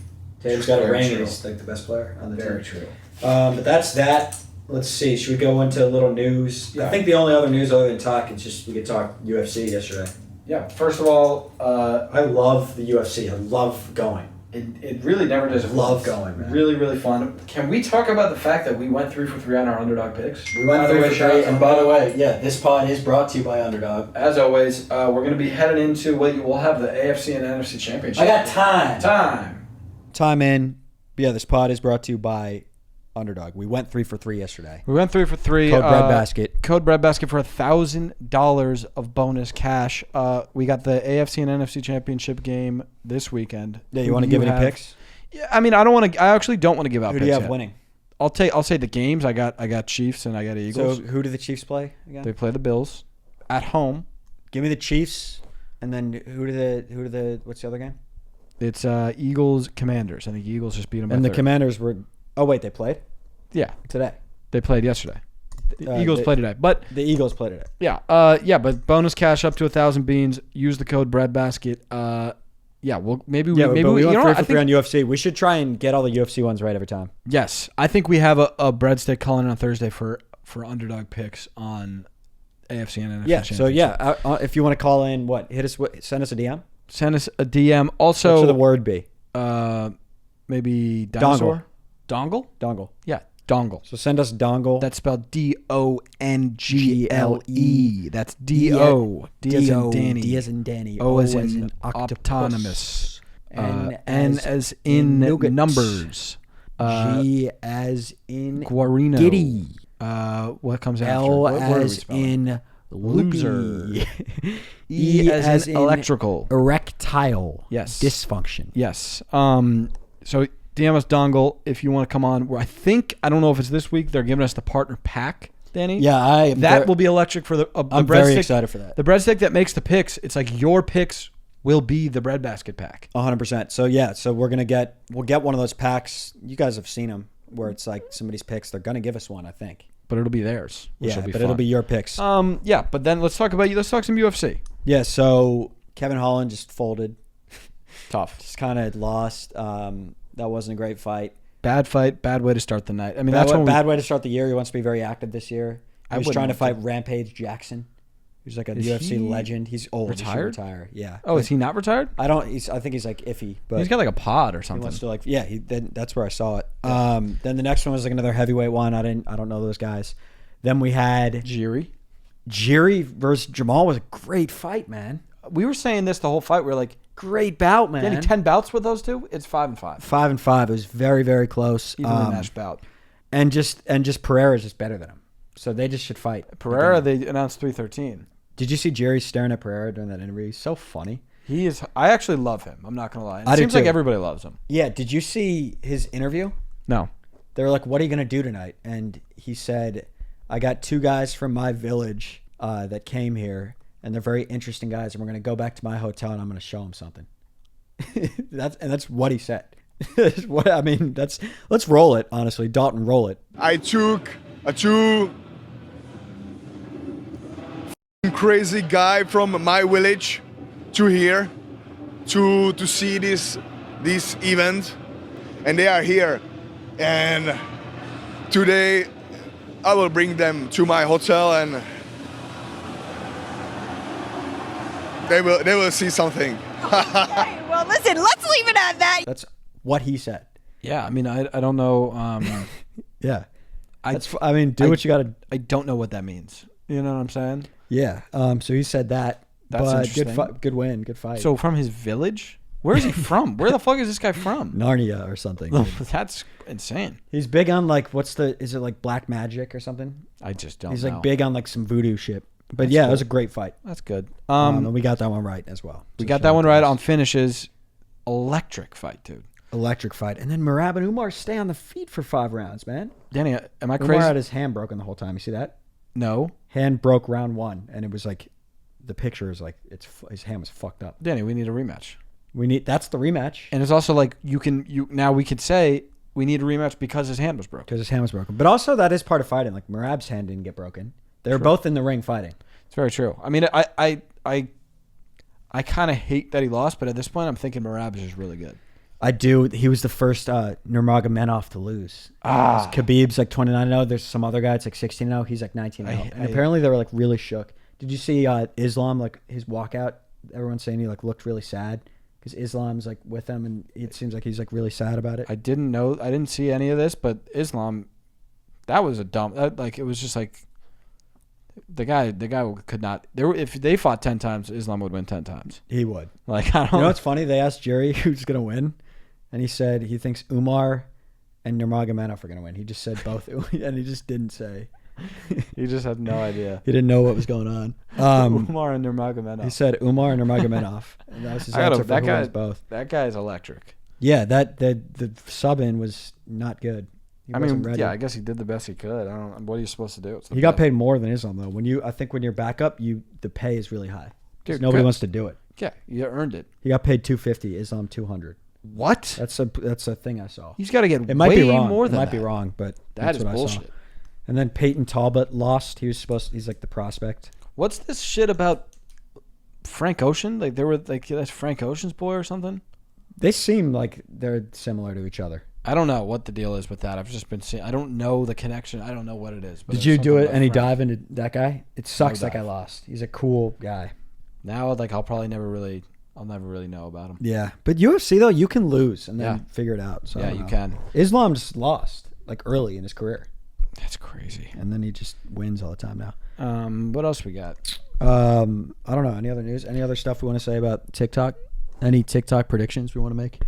Tatum's got a Very ring true. and he's like the best player on the team. Very true. But that's that. Let's see. Should we go into a little news? Yeah. I think the only other news other than talk is just we could talk UFC yesterday. Yeah. First of all, I love the UFC. I love going. It really never does. Love going, man. Really, really fun. Can we talk about the fact that we went 3 for 3 on our underdog picks? We went 3 for 3, and by the way, yeah, this pod is brought to you by Underdog. As always, we're going to be headed into we'll have the AFC and NFC championship. I got time. Time Time in. Yeah, this pod is brought to you by Underdog. We went 3 for 3 yesterday. We went 3 for 3. Code breadbasket. Code breadbasket for $1,000 of bonus cash. We got the AFC and NFC championship game this weekend. Yeah, you want to give any picks? Yeah, I mean, I don't want to. I actually don't want to give out. Who picks do you have yet. winning? I'll say the games. I got Chiefs and I got Eagles. So who do the Chiefs play again? They play the Bills at home. Give me the Chiefs, and then who do the what's the other game? It's Eagles Commanders. I think Eagles just beat them. And by the 30. Commanders were. Oh wait, they played. Yeah, today. They played yesterday. The Eagles played today, but the Eagles played today. Yeah, but bonus cash up to 1,000 beans. Use the code breadbasket. Yeah, well, maybe we went you 3 know, for 3 on UFC. We should try and get all the UFC ones right every time. Yes, I think we have a breadstick calling on Thursday for underdog picks on AFC and NFC. Yeah, so yeah, if you want to call in, send us a DM. Send us a DM. Also, what should the word be? Maybe dinosaur. Dongle. Yeah, dongle. So send us dongle. That's spelled DONGLE. That's D-O. D as in Danny. D as in Danny. O as in octopus. N as in numbers. G as in Guarino. giddy. What comes after? L What as in loser. loopy. E as in electrical. Erectile. Yes. Dysfunction. Yes. So DM us dongle if you want to come on. Where I don't know if it's this week. They're giving us the partner pack, Danny. Yeah, that will be electric for the I'm breadstick. very excited for that. The breadstick that makes the picks. It's like your picks will be the breadbasket pack. 100%. So yeah, we'll get one of those packs. You guys have seen them where it's like somebody's picks. They're gonna give us one, I think. But it'll be theirs. Yeah, it'll be your picks. Yeah, but then let's talk some UFC. Yeah, so Kevin Holland just folded. Tough. Just kind of lost. That wasn't a great fight. Bad fight. Bad way to start the night. I mean, bad way to start the year. He wants to be very active this year. He was trying to fight Rampage Jackson. He's like a UFC legend. He's old. Retired? He should retire. Yeah. Oh, is he not retired? I think he's like iffy. But he's got like a pod or something. He wants to that's where I saw it. Yeah. Then the next one was like another heavyweight one. I don't know those guys. Then we had Jiri versus Jamal was a great fight, man. We were saying this the whole fight. We were like, great bout, man. Danny, 10 bouts with those two. It's 5-5. 5-5. It was very, very close. Evenly matched bout. And just Pereira's just better than him. So they just should fight. Pereira, they announced 313. Did you see Jerry staring at Pereira during that interview? He's so funny. He is. I actually love him. I'm not gonna lie. It seems like everybody loves him. Yeah. Did you see his interview? No. They were like, "What are you gonna do tonight?" And he said, "I got 2 guys from my village that came here, and they're very interesting guys, and we're gonna go back to my hotel, and I'm gonna show them something." That's what he said. Let's roll it. Honestly, Dalton, roll it. I took a 2 crazy guy from my village to here to see this event, and they are here, and today I will bring them to my hotel and they will see something. Okay, well, listen, let's leave it at that. That's what he said. Yeah, I mean, I don't know. Yeah, do what you got to. I don't know what that means. You know what I'm saying? Yeah. So he said that. That's interesting. Good win. Good fight. So from his village? Where is he from? Where the fuck is this guy from? Narnia or something. That's insane. He's big on is it like black magic or something? I just don't know. He's like big on like some voodoo shit. But yeah, cool. It was a great fight. That's good. And we got that one right as well. We got that one right on finishes. Electric fight, dude. Electric fight. And then Merab and Umar stay on the feet for 5 rounds, man. Danny, am I crazy? Umar had his hand broken the whole time. You see that? No. Hand broke round 1, and it was like the picture is like his hand was fucked up. Danny, we need a rematch. That's the rematch. And it's also like now we could say we need a rematch because his hand was broken. Because his hand was broken. But also that is part of fighting. Like Merab's hand didn't get broken. They were both in the ring fighting. It's very true. I mean, I kind of hate that he lost, but at this point I'm thinking Merab is just really good. I do. He was the first Nurmagomedov to lose. Khabib's like 29-0. There's some other guy. It's like 16-0. He's like 19-0. And apparently they were like really shook. Did you see Islam, like his walkout? Everyone's saying he like looked really sad because Islam's like with him, and it seems like he's like really sad about it. I didn't see any of this, but Islam, that was a dumb. It was just like the guy could not. If they fought 10 times, Islam would win 10 times. He would. Like I don't. You know what's funny? They asked Jerry who's gonna win, and he said he thinks Umar and Nurmagomedov are going to win. He just said both, and he just didn't say. He just had no idea. He didn't know what was going on. Umar and Nurmagomedov. He said Umar and Nurmagomedov. And that was his answer for who wins both. That guy is electric. Yeah, the sub-in was not good. He wasn't ready. Yeah, I guess he did the best he could. I don't. What are you supposed to do? He got paid more than Islam though. I think when you're backup, the pay is really high. Dude, nobody wants to do it. Yeah, you earned it. He got paid $250. Islam $200. What? That's a thing I saw. He's got to get it might way be wrong. more than It might be wrong, but that is what bullshit. I saw. And then Peyton Talbot lost. He's like the prospect. What's this shit about Frank Ocean? Like they were like that's Frank Ocean's boy or something? They seem like they're similar to each other. I don't know what the deal is with that. I've just been seeing. I don't know the connection. I don't know what it is. But Did you do it? Any dive into that guy? It sucks that guy lost. He's a cool guy. Now, like I'll never really know about him. Yeah, but UFC though, you can lose and then figure it out. So yeah, you can. Islam just lost like early in his career. That's crazy. And then he just wins all the time now. What else we got? I don't know. Any other news? Any other stuff we want to say about TikTok? Any TikTok predictions we want to make?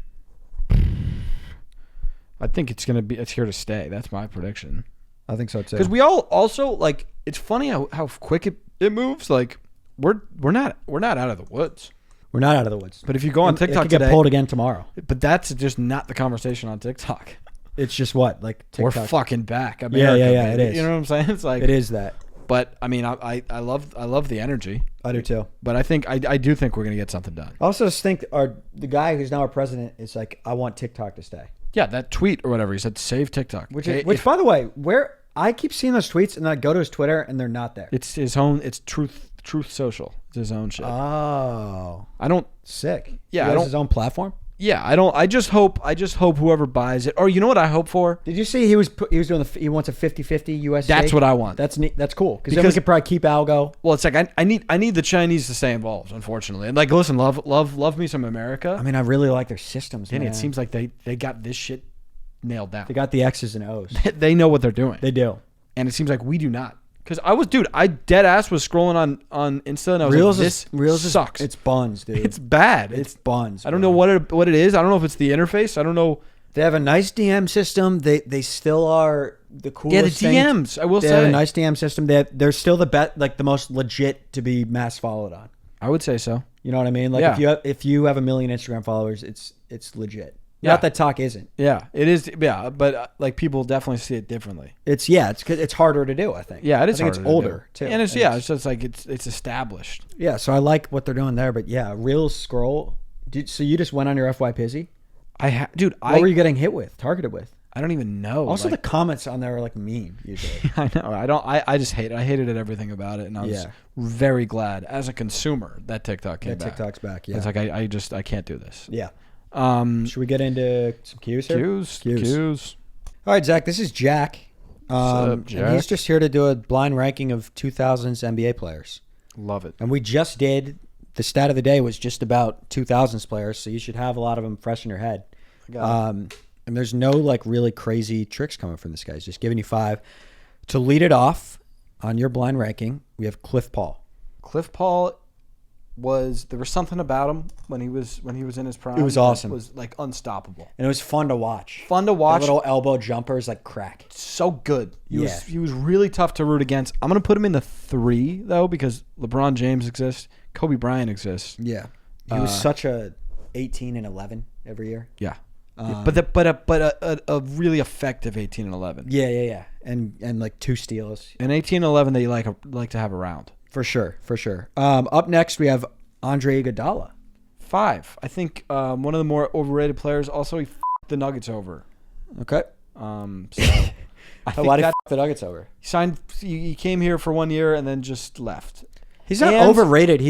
I think it's here to stay. That's my prediction. I think so too. Because we all also like. It's funny how quick it moves. Like we're not out of the woods. We're not out of the woods. But if you go on TikTok it could get pulled again tomorrow. But that's just not the conversation on TikTok. It's just what like TikTok. We're fucking back. America, yeah. It is. You know what I'm saying? It's like it is that. But I mean, I love the energy. I do too. But I do think we're gonna get something done. I also just think the guy who's now our president is like, I want TikTok to stay. Yeah, that tweet or whatever he said, save TikTok. Which by the way, where I keep seeing those tweets and then I go to his Twitter and they're not there. It's his own. It's Truth Social. It's his own shit. Oh, I don't. Sick. Yeah, he has his own platform. Yeah, I don't. I just hope whoever buys it. Or you know what I hope for? Did you see he was doing he wants a 50-50 US? That's what I want. That's neat. That's cool because then we could probably keep algo. Well, it's like I need the Chinese to stay involved. Unfortunately, and like listen, love me some America. I mean, I really like their systems. And man. it seems like they got this shit nailed down. They got the X's and O's. They know what they're doing. They do. And it seems like we do not. Because I dead ass was scrolling on Insta and I was Reels like, Reels sucks. It's buns, dude. It's bad. It's buns. I don't know what it is. I don't know if it's the interface. I don't know. They have a nice DM system. They still are the coolest. Yeah, the DMs. I will say they have a nice DM system. They're still the most legit to be mass followed on. I would say so. You know what I mean? Like if you have 1 million Instagram followers, it's legit. Yeah. Not that talk isn't. Yeah, it is. Yeah, but like people definitely see it differently. It's harder to do. I think. Yeah, it is. I think it's older too, and it's just like it's established. Yeah, so I like what they're doing there, but yeah, Reels scroll. So you just went on your FY Pizzy? Dude, what were you getting targeted with? I don't even know. Also, the comments on there are like mean usually. I know. I just hate it. I hated everything about it, and I was very glad as a consumer that TikTok came back. TikTok's back. Yeah, it's like I can't do this. Yeah. Should we get into some cues here? Cues. All right, Zach. This is Jack. What's up, Jack? And he's just here to do a blind ranking of 2000s NBA players. Love it. And we just did. The stat of the day was just about 2000s players, so you should have a lot of them fresh in your head. And there's no like really crazy tricks coming from this guy. He's just giving you 5. To lead it off on your blind ranking, we have Cliff Paul. Cliff Paul there was something about him when he was in his prime. It was awesome. It was like unstoppable. And it was fun to watch. The little elbow jumpers like crack. So good. He was really tough to root against. I'm going to put him in the 3 though because LeBron James exists, Kobe Bryant exists. Yeah. He was such a 18 and 11 every year. Yeah. But a really effective 18 and 11. Yeah. And like 2 steals. And 18 and 11 that you like to have around. For sure. Up next, we have Andre Iguodala. 5. I think one of the more overrated players. Also, he f***ed the Nuggets over. Okay. So Why did he f*** the Nuggets over? He came here for 1 year and then just left. He's not overrated.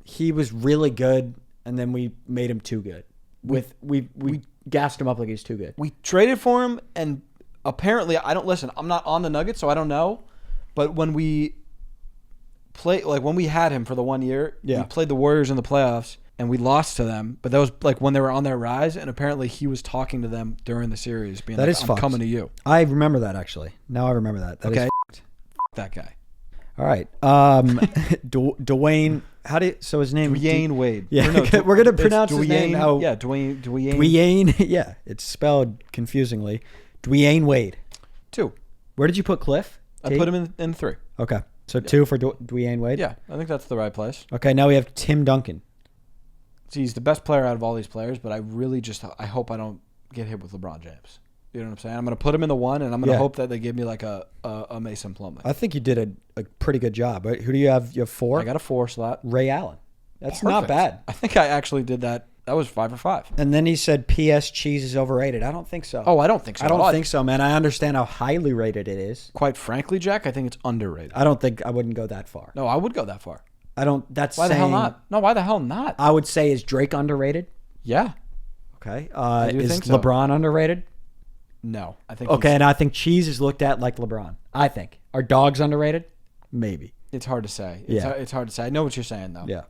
He was really good, and then we made him too good. We gassed him up like he's too good. We traded for him, and apparently, I'm not on the Nuggets, so I don't know. But when we had him for the 1 year, we played the Warriors in the playoffs, and we lost to them. But that was like when they were on their rise, and apparently he was talking to them during the series, being I'm coming to you. I remember that actually. Now I remember that. That okay. is that guy. All right. Dwayne. How do you, so his name? Dwayne Wade. Yeah, No, we're gonna pronounce his name. Dwayne. Yeah, it's spelled confusingly. Dwayne Wade. 2. Where did you put Cliff? I put him in 3. Okay, so 2 for Dwayne Wade. Yeah, I think that's the right place. Okay, now we have Tim Duncan. See, he's the best player out of all these players, but I really I hope I don't get hit with LeBron James. You know what I'm saying? I'm going to put him in the 1, and I'm going to hope that they give me like a Mason Plumlee. I think you did a pretty good job. Right? Who do you have? You have 4? I got a 4 slot. Ray Allen. That's Perfect. not bad. I think I actually did that. That was 5 for 5. And then he said PS cheese is overrated. I don't think so. Oh, I don't think so. I don't think so, man. I understand how highly rated it is. Quite frankly, Jack, I think it's underrated. I wouldn't go that far. No, I would go that far. I don't. That's why the hell not? No, why the hell not? I would say, is Drake underrated? Yeah. Okay. do Is think so. LeBron underrated? No, I think. Okay, and I think cheese is looked at like LeBron. I think. Are dogs underrated? Maybe. It's hard to say. Yeah. It's hard to say. I know what you're saying though. Yeah.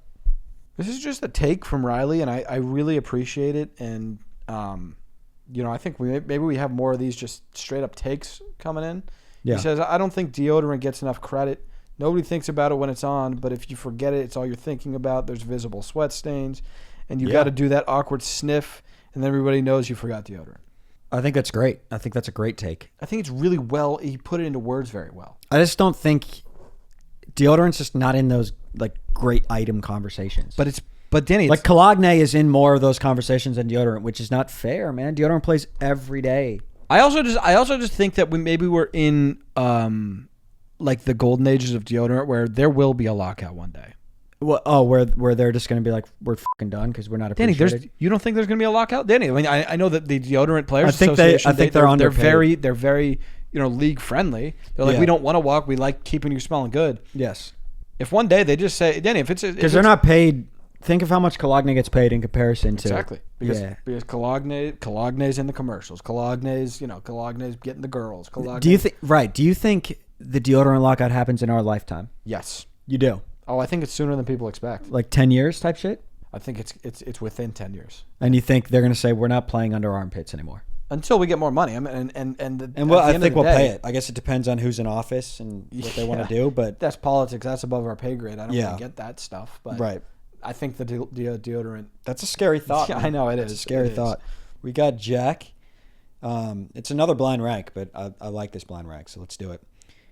This is just a take from Riley, and I really appreciate it. And I think maybe we have more of these just straight up takes coming in. Yeah. He says, I don't think deodorant gets enough credit. Nobody thinks about it when it's on, but if you forget it, it's all you're thinking about. There's visible sweat stains, and you got to do that awkward sniff, and then everybody knows you forgot deodorant. I think that's great. I think that's a great take. I think it's really well. He put it into words very well. I just don't think deodorant's just not in those like great item conversations. But Danny, like Cologne is in more of those conversations than deodorant, which is not fair, man. Deodorant plays every day. I also just think that we're in like the golden ages of deodorant where there will be a lockout one day. Well, where they're just going to be like, we're fucking done because we're not appreciated. Danny, you don't think there's going to be a lockout, Danny? I mean, I know that the Deodorant Players I think Association, they're underpaid. They're very league friendly. They're like, we don't want to walk. We like keeping you smelling good. Yes. If one day they just say, Danny, because they're not paid. Think of how much Cologne gets paid in comparison to exactly because Cologne's in the commercials. Cologne's getting the girls. Cologne. Do you think the deodorant lockout happens in our lifetime? Yes, you do. Oh, I think it's sooner than people expect. Like 10 years type shit? I think it's within 10 years. And you think they're going to say we're not playing under armpits anymore? Until we get more money. I mean, I think we'll pay it. I guess it depends on who's in office and what they want to do, but that's politics. That's above our pay grade. I don't want to get that stuff, but right. I think the deodorant. That's a scary thought. Yeah, I know it is. It's a scary thought. We got Jack. It's another blind rank, but I like this blind rank, so let's do it.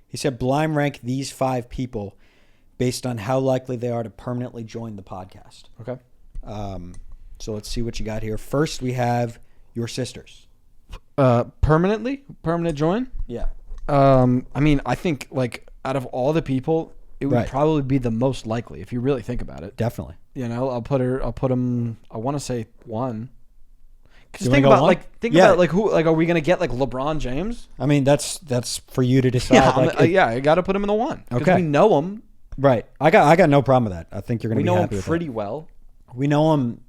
He said blind rank these 5 people based on how likely they are to permanently join the podcast. Okay. So let's see what you got here. First, we have your sisters. Permanent join? Yeah. I mean, I think like out of all the people, it would probably be the most likely if you really think about it. Definitely. I'll put him. I want to say 1. Because think about who are we gonna get like LeBron James? I mean that's for you to decide. Yeah, I got to put him in the 1 because we know him. Right. I got no problem with that. I think you're gonna be happy with that. We know him pretty well. We know him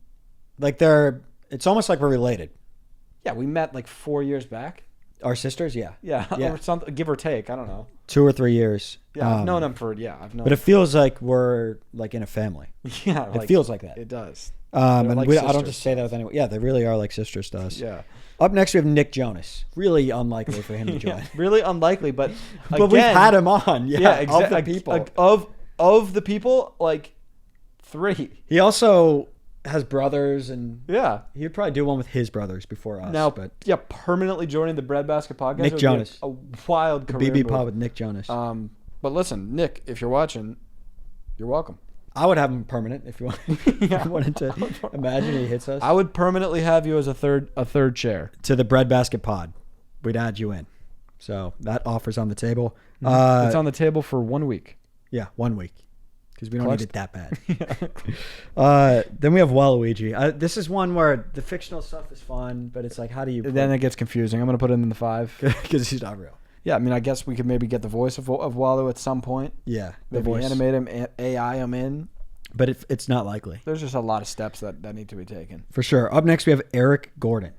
like it's almost like we're related. Yeah, we met like 4 years back. Our sisters, yeah. Yeah, or something, give or take. I don't know. 2 or 3 years. Yeah, I've known him for I've known. But it feels like we're like in a family. Yeah, it feels like that. It does. And I don't just say that with anyone. Yeah, they really are like sisters to us. Yeah. Up next, we have Nick Jonas. Really unlikely for him to join. Really unlikely, but we've had him on. Yeah, exactly. Of the people. Of the people, like 3. He also has brothers, and he'd probably do one with his brothers before us. Now, permanently joining the Breadbasket Podcast. Nick Jonas, a wild career BB move. Pod with Nick Jonas. But listen, Nick, if you're watching, you're welcome. I would have him permanent if you wanted to. Imagine he hits us. I would permanently have you as a third chair to the Breadbasket Pod. We'd add you in. So that offer's on the table. It's on the table for 1 week. Yeah, 1 week. Because we don't need it that bad. Then we have Waluigi. This is one where the fictional stuff is fun, but it's like, how do you... Then it gets confusing. I'm going to put him in the 5. Because he's not real. Yeah, I mean, I guess we could maybe get the voice of Walu at some point. Yeah, the voice. Animate him, AI him in. But it's not likely. There's just a lot of steps that need to be taken. For sure. Up next, we have Eric Gordon.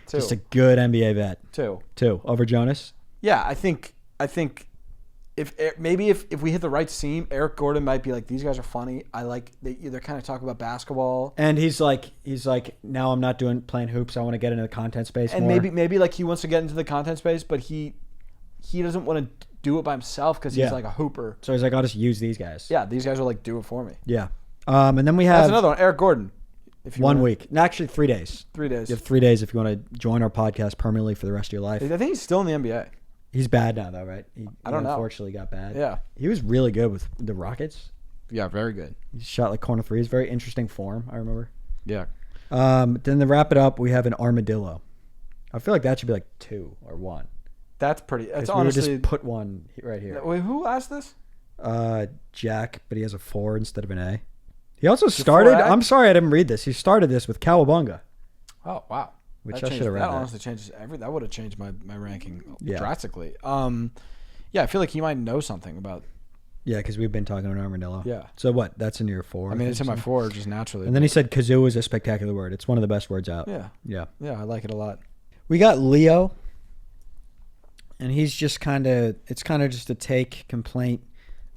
2. Just a good NBA vet. 2 over Jonas. Yeah, I think if we hit the right seam, Eric Gordon might be like, these guys are funny. I like they're kind of talk about basketball. And he's like now I'm not playing hoops. I want to get into the content space. And more. maybe like he wants to get into the content space, but he doesn't want to do it by himself because he's like a hooper. So he's like, I'll just use these guys. Yeah, these guys will like do it for me. Yeah. And then we have That's another one. Eric Gordon. If you 1 week. No, actually 3 days. 3 days. You have 3 days if you want to join our podcast permanently for the rest of your life. I think he's still in the NBA. He's bad now, though, right? I don't know. Unfortunately, got bad. Yeah. He was really good with the Rockets. Yeah, very good. He shot like corner threes. Very interesting form, I remember. Yeah. Then to wrap it up, we have an armadillo. I feel like that should be like 2 or 1. That's pretty. That's we honestly. would just put 1 right here. Wait, who asked this? Jack, but he has a 4 instead of an A. He also started. I'm sorry I didn't read this. He started this with Cowabunga. Oh wow. Which I should have read. That honestly changes that would have changed my ranking Yeah. drastically. Yeah, I feel like he might know something about. Yeah, because we've been talking on armadillo. Yeah. So what? That's in your 4. I mean, it's in my 4 just naturally. And then he said kazoo is a spectacular word. It's one of the best words out. Yeah. Yeah. Yeah, I like it a lot. We got Leo. And he's just it's kind of just a take complaint.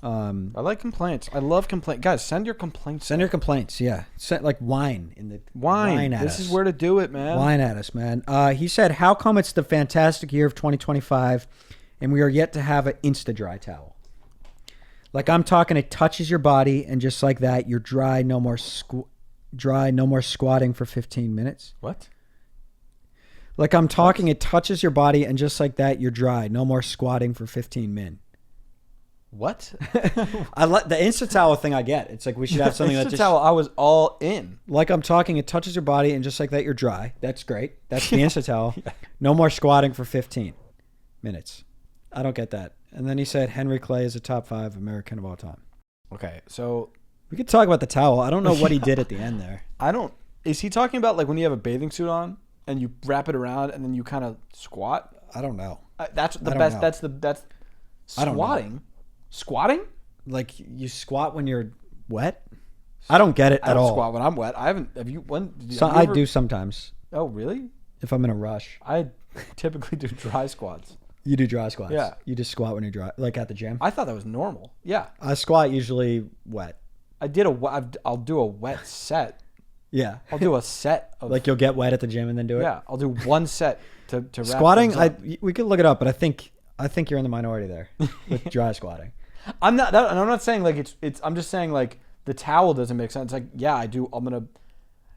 I like complaints. I love complaints. Guys, send your complaints. Send your complaints, yeah. Send like wine in the Wine at this us. is where to do it, man. Wine at us, man. He said, how come it's the fantastic year of 2025 and we are yet to have an Insta-Dry towel? Like I'm talking, it touches your body and just like that, you're dry, no more squatting for 15 minutes. What? Like I'm talking, it touches your body and just like that, you're dry, no more squatting for 15 min. What? I like the Insta towel thing. I get. It's like we should have something that just. Towel, I was all in. Like I'm talking, it touches your body and just like that, you're dry. That's great. That's the Insta towel. Yeah. No more squatting for 15 minutes. I don't get that. And then he said Henry Clay is a top 5 American of all time. Okay, so we could talk about the towel. I don't know what he did at the end there. Is he talking about like when you have a bathing suit on and you wrap it around and then you kind of squat? I don't know. That's the best. Know. That's I don't squatting. know. Squatting? Like you squat when you're wet? I don't get it at all. Squat when I'm wet. I haven't. Have you? When? I do sometimes. Oh, really? If I'm in a rush. I typically do dry squats. You do dry squats? Yeah. You just squat when you're dry, like at the gym? I thought that was normal. Yeah. I squat usually wet. I'll do a wet set. Yeah. I'll do a set of. Like you'll get wet at the gym and then do it? Yeah. I'll do one set to wrap squatting. We could look it up, but I think you're in the minority there with dry squatting. I'm not saying like it's. I'm just saying like the towel doesn't make sense. Like yeah, I do.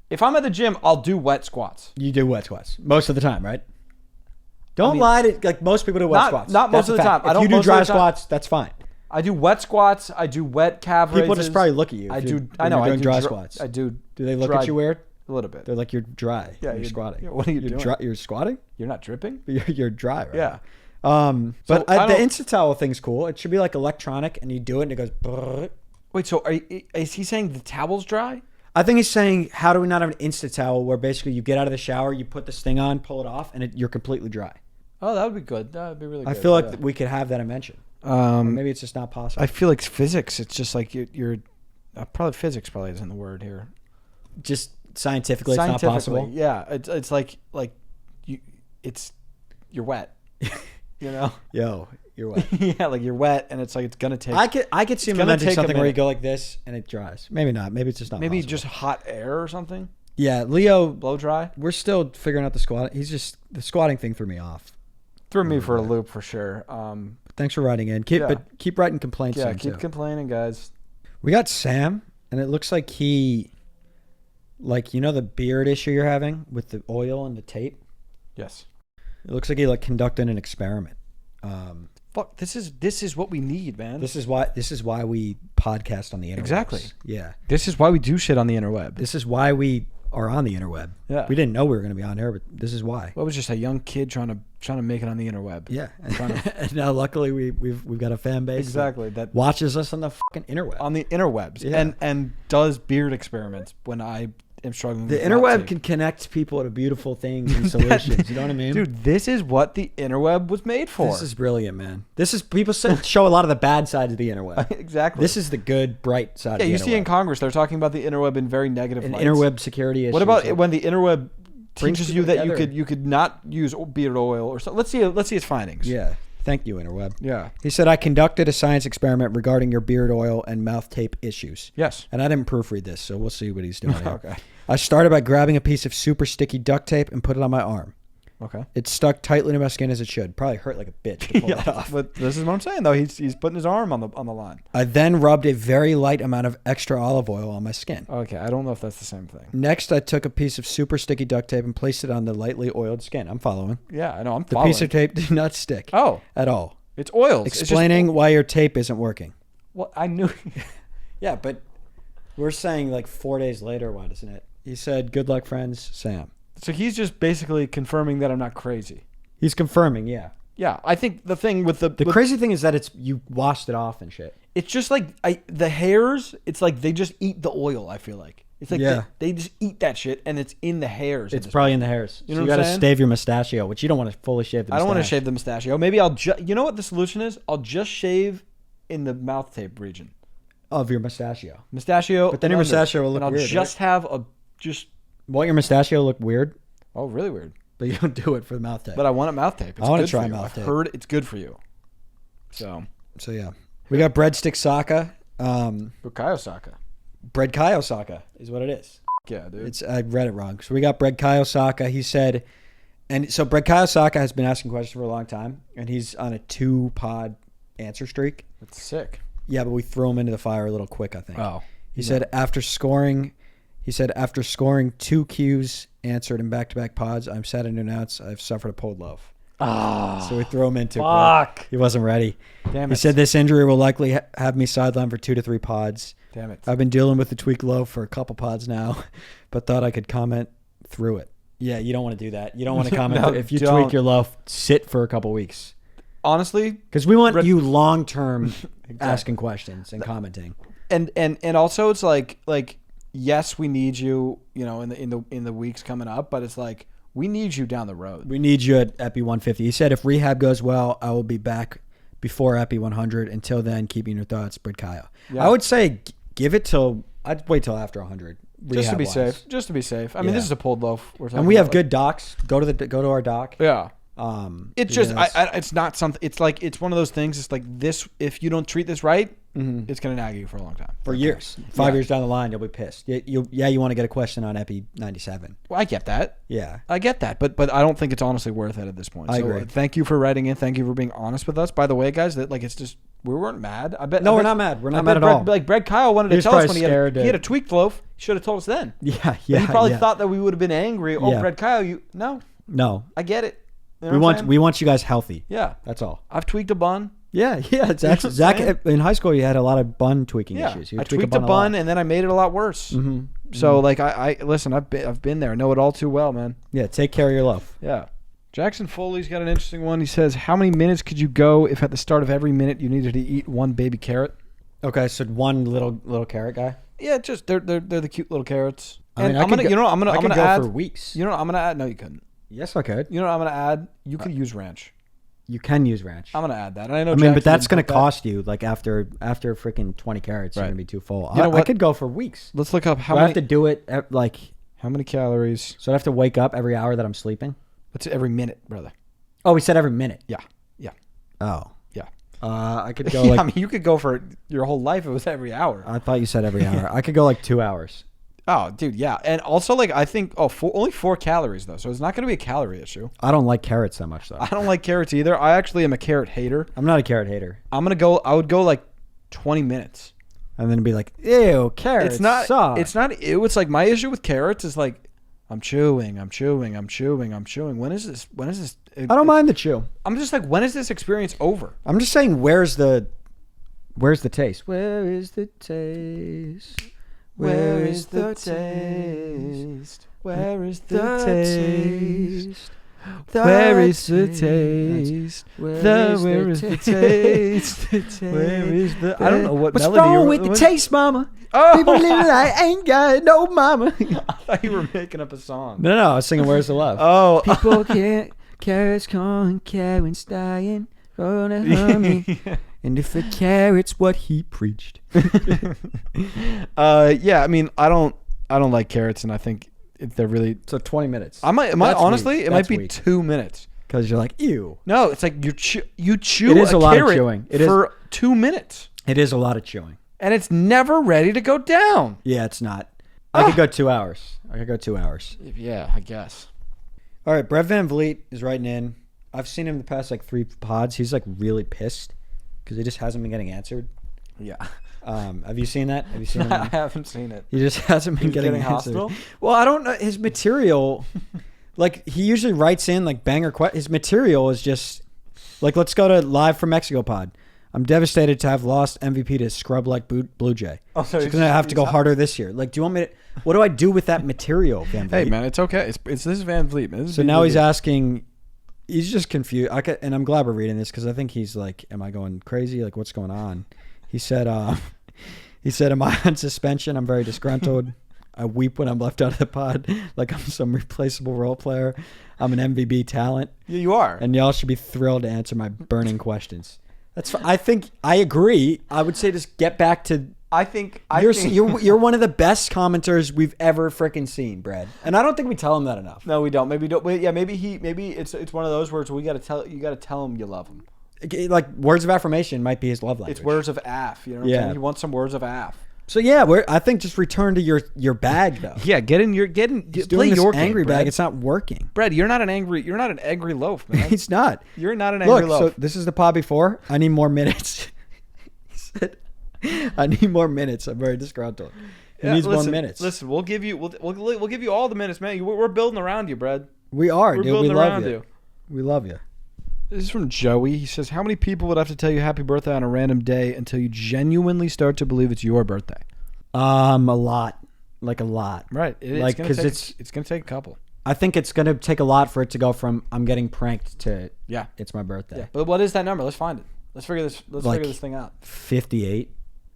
If I'm at the gym, I'll do wet squats. You do wet squats most of the time, right? Don't lie to like most people do wet squats. Not most of the time. If you do dry squats, that's fine. I do wet squats. I do wet calf raises. People just probably look at you. I know. I do dry squats. I do. Do they look at you weird? A little bit. They're like you're dry. Yeah, you're squatting. What are you doing? You're squatting. You're not dripping. You're dry, right? Yeah. But the Insta towel thing's cool. It should be like electronic, and you do it, and it goes. Brrr. Wait, so is he saying the towel's dry? I think he's saying, how do we not have an Insta towel where basically you get out of the shower, you put this thing on, pull it off, and you're completely dry. Oh, that would be good. That would be really good. I feel like we could have that invention. Maybe it's just not possible. I feel like physics. It's just like you're probably physics probably isn't the word here. Just scientifically, it's not possible. Yeah, it's like you're wet. You know? Yo, you're wet. Yeah, like you're wet, and it's like it's gonna take. I could see him inventing something where you go like this and it dries. Maybe not. Maybe it's just not. Maybe possible. just hot air or something. Yeah, Leo, blow dry. We're still figuring out the squat. The squatting thing threw me off. Threw me for a loop for sure. Thanks for writing in. Keep writing complaints. Yeah, keep complaining, guys. We got Sam, and it looks like he, like the beard issue you're having with the oil and the tape. Yes. It looks like he conducted an experiment. Fuck, this is what we need, man. This is why we podcast on the interwebs. Exactly. Yeah. This is why we do shit on the interweb. This is why we are on the interweb. Yeah. We didn't know we were going to be on here, but this is why. Well, it was just a young kid trying to make it on the interweb. Yeah. And now luckily we've got a fan base exactly that watches us on the fucking interweb. On the interwebs. Yeah. And does beard experiments when I am struggling the with interweb can connect people to beautiful things and solutions. You know what I mean? Dude, this is what the interweb was made for. This is brilliant, man. This is people show a lot of the bad sides of the interweb. Exactly. This is the good, bright side of the interweb. Yeah, you see in Congress, they're talking about the interweb in very negative lights. Interweb security issues. What about when the interweb teaches you that you could not use beard oil or something? Let's see its findings. Yeah. Thank you, interweb. Yeah. He said, I conducted a science experiment regarding your beard oil and mouth tape issues. Yes. And I didn't proofread this, so we'll see what he's doing here. Okay. I started by grabbing a piece of super sticky duct tape and put it on my arm. Okay. It's stuck tightly to my skin as it should. Probably hurt like a bitch to pull it off. But this is what I'm saying though. He's putting his arm on the line. I then rubbed a very light amount of extra olive oil on my skin. Okay, I don't know if that's the same thing. Next, I took a piece of super sticky duct tape and placed it on the lightly oiled skin. I'm following. Yeah, I know. I'm The following. piece of tape did not stick. Oh, At all. it's oils. Explaining why your tape isn't working. Well, I knew. Yeah, but we're saying like 4 days later, why doesn't it? He said, "Good luck, friends, Sam." So he's just basically confirming that I'm not crazy. He's confirming, yeah. Yeah, I think the thing with The crazy thing is that you washed it off and shit. it's just like the hairs. It's like they just eat the oil. I feel like it's like they just eat that shit, and it's in the hairs. It's probably in the hairs. You So know you what got I'm to saying? stave your mustachio, which you don't want to fully shave the I mustache. don't want to shave the mustachio. Maybe I'll you know what the solution is? I'll just shave in the mouth tape region. Of your mustachio. Mustachio. But then your and under. mustachio will look and I'll weird, just have a just. Won't your mustachio look weird? Oh, really weird. But you don't do it for the mouth tape. But I want a mouth tape. It's I wanna good try for you. mouth I've tape. heard it's good for you. So. So yeah. We got breadstick saka. Bukayo Saka. Bread kai Osaka is what it is. Yeah, dude. I read it wrong. So we got Bread Kai Osaka. He said, and so Bread Kai Osaka has been asking questions for a long time, and he's on a 2-pod answer streak. That's sick. Yeah, but we threw him into the fire a little quick, I think. Oh. He said after scoring 2 Qs answered in back-to-back pods, I'm saddened to announce I've suffered a pulled loaf. So we threw him into Fuck. He wasn't ready. Damn He it. said this injury will likely have me sidelined for 2 to 3 pods. Damn it. I've been dealing with the tweaked loaf for a couple pods now, but thought I could comment through it. Yeah, you don't want to do that. You don't want to comment. No, if you don't. tweak your loaf, sit for a couple weeks. Honestly, Because we want you long-term asking questions and commenting. and also it's like yes, we need you, in the weeks coming up, but it's like we need you down the road. We need you at Epi 150. He said if rehab goes well, I will be back before Epi 100. Until then, keeping your thoughts, Britt Kyle. Yeah. I would say give it till, I'd wait till after 100. Just to be rehab-wise. safe. Just to be safe. I mean, Yeah. this is a pulled loaf. We're talking And we have about, good docs. Go to our doc. Yeah. It's just yes. it's not something. It's like it's one of those things. It's like this. If you don't treat this right, it's gonna nag you for a long time. For years. 5 years down the line, you'll be pissed. You want to get a question on Epi 97. Well, I get that. Yeah. I get that, but I don't think it's honestly worth it at this point. I agree. Thank you for writing in. Thank you for being honest with us. By the way, guys, that it's just we weren't mad. I bet. No, I we're bet- not mad. We're I not bet mad at all. Like Brad Kyle wanted He to was tell us probably when scared he had to- a tweaked loaf. He should have told us then. Yeah. He probably thought that we would have been angry. Oh, Yeah. Brad Kyle, no, No. I get it. You know what I'm saying? We want you guys healthy. Yeah, That's all. I've tweaked a bun. Yeah. Zach, what I'm saying? in high school, you had a lot of bun tweaking Yeah, issues. You I would tweak tweaked a lot. bun and then I made it a lot worse. Mm-hmm. So I listen. I've been there. I know it all too well, man. Yeah. Take care of your loaf. Yeah. Jackson Foley's got an interesting one. He says, "How many minutes could you go if at the start of every minute you needed to eat one baby carrot?" Okay. So one little carrot guy. Yeah, just they're the cute little carrots. I mean, And I I'm could gonna go- you know what I'm gonna I I'm could gonna go add for weeks. You know what I'm gonna add? No, you couldn't. Yes, I could. You know what I'm gonna add? You could use ranch. You can use ranch. I'm gonna add that. And I know. I mean, but Jackson that's didn't going to put that. cost you like after freaking 20 carrots, you're Right. going to be too full. You know I what? could go for weeks. Let's look up how I many have to do it at, how many calories. so I have to wake up every hour that I'm sleeping. What's every minute, brother? Oh, we said every minute. Yeah. Oh, Yeah. I could go I mean, you could go for your whole life. It was every hour. I thought you said every hour. I could go 2 hours. Oh, dude, yeah. And also, I think, only 4 calories, though. So it's not going to be a calorie issue. I don't like carrots that much though. I don't like carrots either. I actually am a carrot hater. I'm not a carrot hater. I would go 20 minutes. And then be like, ew, carrots. It's not suck. ew. It's like my issue with carrots is I'm chewing. When is this? I don't mind the chew. I'm just like, when is this experience over? I'm just saying, where's the taste? Where is the taste? Where is the taste? Where is the taste? Where is the taste? Where is the taste? Where is the? I don't know what What's melody wrong you're- with the taste, mama? Oh. People living like ain't got no mama. I thought you were making up a song. No, I was singing "Where's the Love." Oh, People can't. Carrots corn, carrots dying, gonna hurt me. And if a carrot's what he preached. yeah. I mean, I don't like carrots, and I think if they're really. So 20 minutes. I might That's honestly, weak. it might That's be weak. 2 minutes. Because you're like, ew. No, it's like you chew It is a lot of carrot chewing. It is- for 2 minutes, It is a lot of chewing. and it's never ready to go down. Yeah, it's not. I could go 2 hours. Yeah, I guess. All right, Brett Van Vliet is writing in. I've seen him the past like 3 pods. He's like really pissed because he just hasn't been getting answered. Yeah. Have you seen that? Have you seen him? I haven't seen it. He just hasn't been getting answered. Hostile? Well, I don't know. His material, like he usually writes in like banger. His material is just like, let's go to Live from Mexico pod. I'm devastated to have lost MVP to scrub like Blue Jay. Oh, so he's going to have to go harder this year. Like, do you want me to? What do I do with that material, Van Vliet? Hey, man, it's okay. It's this is Van Vliet, man. So now he's asking. He's just confused. And I'm glad we're reading this because I think he's like, am I going crazy? Like, what's going on? He said, am I on suspension? I'm very disgruntled. I weep when I'm left out of the pod like I'm some replaceable role player. I'm an MVB talent. Yeah, you are. And y'all should be thrilled to answer my burning questions. That's. I think I agree. I would say just get back to. You're one of the best commenters we've ever freaking seen, Brad. And I don't think we tell him that enough. No, we don't. Maybe don't. Yeah, maybe it's one of those words where you got to tell him you love him. Like words of affirmation might be his love language. It's words of aff. You know what I'm saying? He wants some words of aff. So yeah, I think just return to your bag though. Yeah, play your angry game, bag. It's not working. Brad, you're not an angry loaf, man. He's not. You're not an angry loaf. So this is the pod before. I need more minutes. He said, I need more minutes. I'm very disgruntled. He needs more minutes. Listen, we'll give you all the minutes, man. We're building around you, Brad. We are, dude. Building we love around you. We love you. This is from Joey. He says, how many people would have to tell you happy birthday on a random day until you genuinely start to believe it's your birthday? A lot. Like a lot. Right. It's going to take a couple. I think it's going to take a lot for it to go from I'm getting pranked to it's my birthday. Yeah. But what is that number? Let's find it. Let's figure this thing out. 58.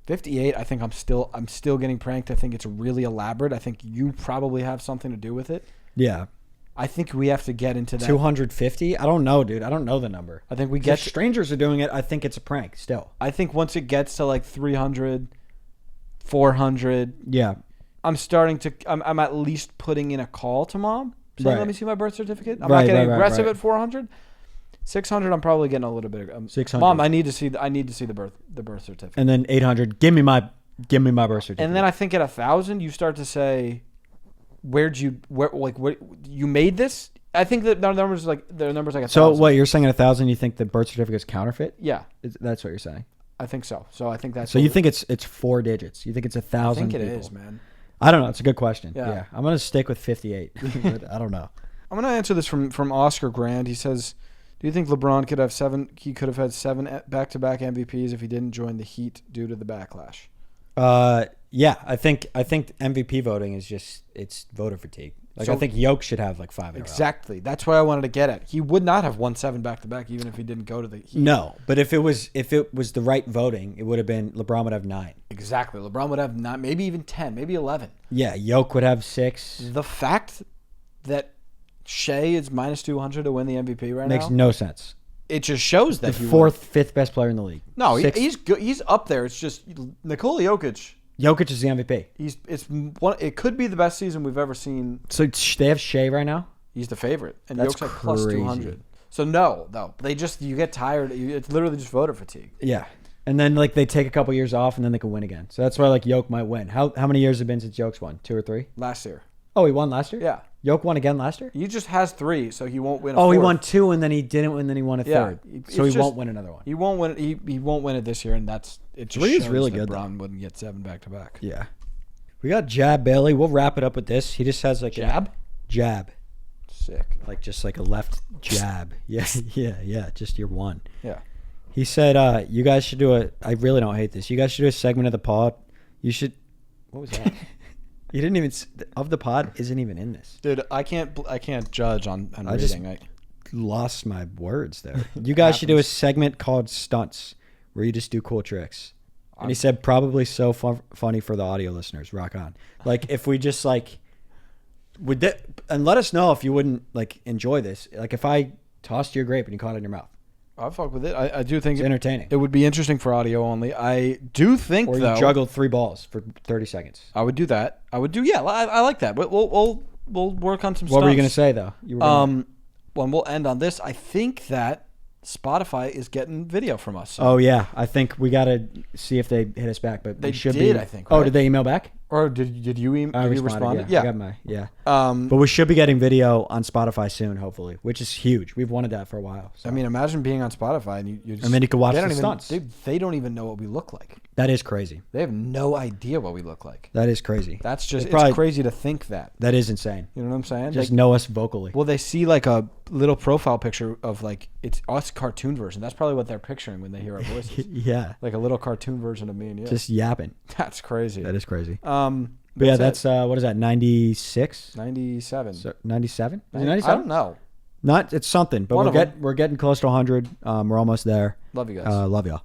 58. I think I'm still getting pranked. I think it's really elaborate. I think you probably have something to do with it. Yeah. I think we have to get into that. 250? I don't know, dude. I don't know the number. I think we get strangers are doing it. I think it's a prank still. I think once it gets to like 300, 400. Yeah. I'm at least putting in a call to mom saying, right. Let me see my birth certificate. I'm not getting aggressive at 400. 600, I'm probably getting a little bit. 600. Mom, I need to see the birth certificate. And then 800. Give me my birth certificate. And then I think at 1,000, you start to say, where you made this? I think that the numbers like 1,000. So what you're saying at 1,000, you think the birth certificate is counterfeit? Yeah, that's what you're saying. I think so. So I think that's. So you think it's 4 digits? You think it's 1,000? I think it people? is, man. I don't know. It's a good question. Yeah. I'm gonna stick with 58. But I don't know. I'm gonna answer this from Oscar Grand. He says, "Do you think LeBron could have 7? He could have had 7 back-to-back MVPs if he didn't join the Heat due to the backlash." Yeah, I think MVP voting is just it's voter fatigue. Like I think Jokic should have like 5 in a row. Exactly. That's what I wanted to get at. He would not have won 7 back-to-back even if he didn't go to the Heat. No, but if it was the right voting, it would have been LeBron would have 9. Exactly. LeBron would have 9, maybe even 10, maybe 11. Yeah, Jokic would have 6. The fact that Shea is minus 200 to win the MVP right makes now no sense. It just shows that the 4th, 5th best player in the league. No, he's good. He's up there. It's just Nikola Jokic. Jokic is the MVP. It could be the best season we've ever seen. So they have Shea right now? He's the favorite, and That's Jokic's like plus 200. So no, you get tired. It's literally just voter fatigue. Yeah, and then like they take a couple years off, and then they can win again. So that's why like Jokic might win. How many years have it been since Jokic's won? 2 or 3? Last year. Oh, he won last year? Yeah. Jokic won again last year? He just has 3, so he won't win. He won 2, and then he didn't win, and then he won a 3rd. So he won't win another one. He won't win. He won't win it this year, and that's it. Just 3 is shows really that good. Brown wouldn't get 7 back to back. Yeah. We got Jab Bailey. We'll wrap it up with this. He just has like jab. Sick. Like just like a left jab. Yeah. Just your one. Yeah. He said, "You guys should do I really don't hate this. You guys should do a segment of the pod. You should. What was that? You didn't even of the pod isn't even in this, dude. I can't judge on I reading. I lost my words there. You guys should do a segment called Stunts, where you just do cool tricks. And he said probably so funny for the audio listeners. Rock on. Like if we just like would that, and let us know if you wouldn't like enjoy this. Like if I tossed you a grape and you caught it in your mouth. I'll fuck with it. I do think it's entertaining. It would be interesting for audio only. I do think, or you juggled 3 balls for 30 seconds. I would do that. I like that. But we'll work on some. What were you gonna say though? Well, we'll end on this. I think that Spotify is getting video from us. So. Oh yeah, I think we gotta see if they hit us back, but they should did. be. I think. Right? Oh, did they email back? Or did you respond? Yeah. I got my, yeah. But But we should be getting video on Spotify soon, hopefully, which is huge. We've wanted that for a while. So. I mean, imagine being on Spotify and you just. And then you can watch they the don't stunts. They don't even know what we look like. That is crazy. They have no idea what we look like. That is crazy. That's just probably- it's crazy to think that. That is insane. You know what I'm saying? Just Like, know us vocally. well, they see like a little profile picture of like it's us cartoon version. That's probably what they're picturing when they hear our voices. Yeah. Like a little cartoon version of me and you. Just yapping. That's crazy. That is crazy. But yeah, that's what is that? 96? 97. 97? Is it I 97? don't know. Not. It's something. But One of them. we're getting close to 100. We're almost there. Love you guys. Love y'all.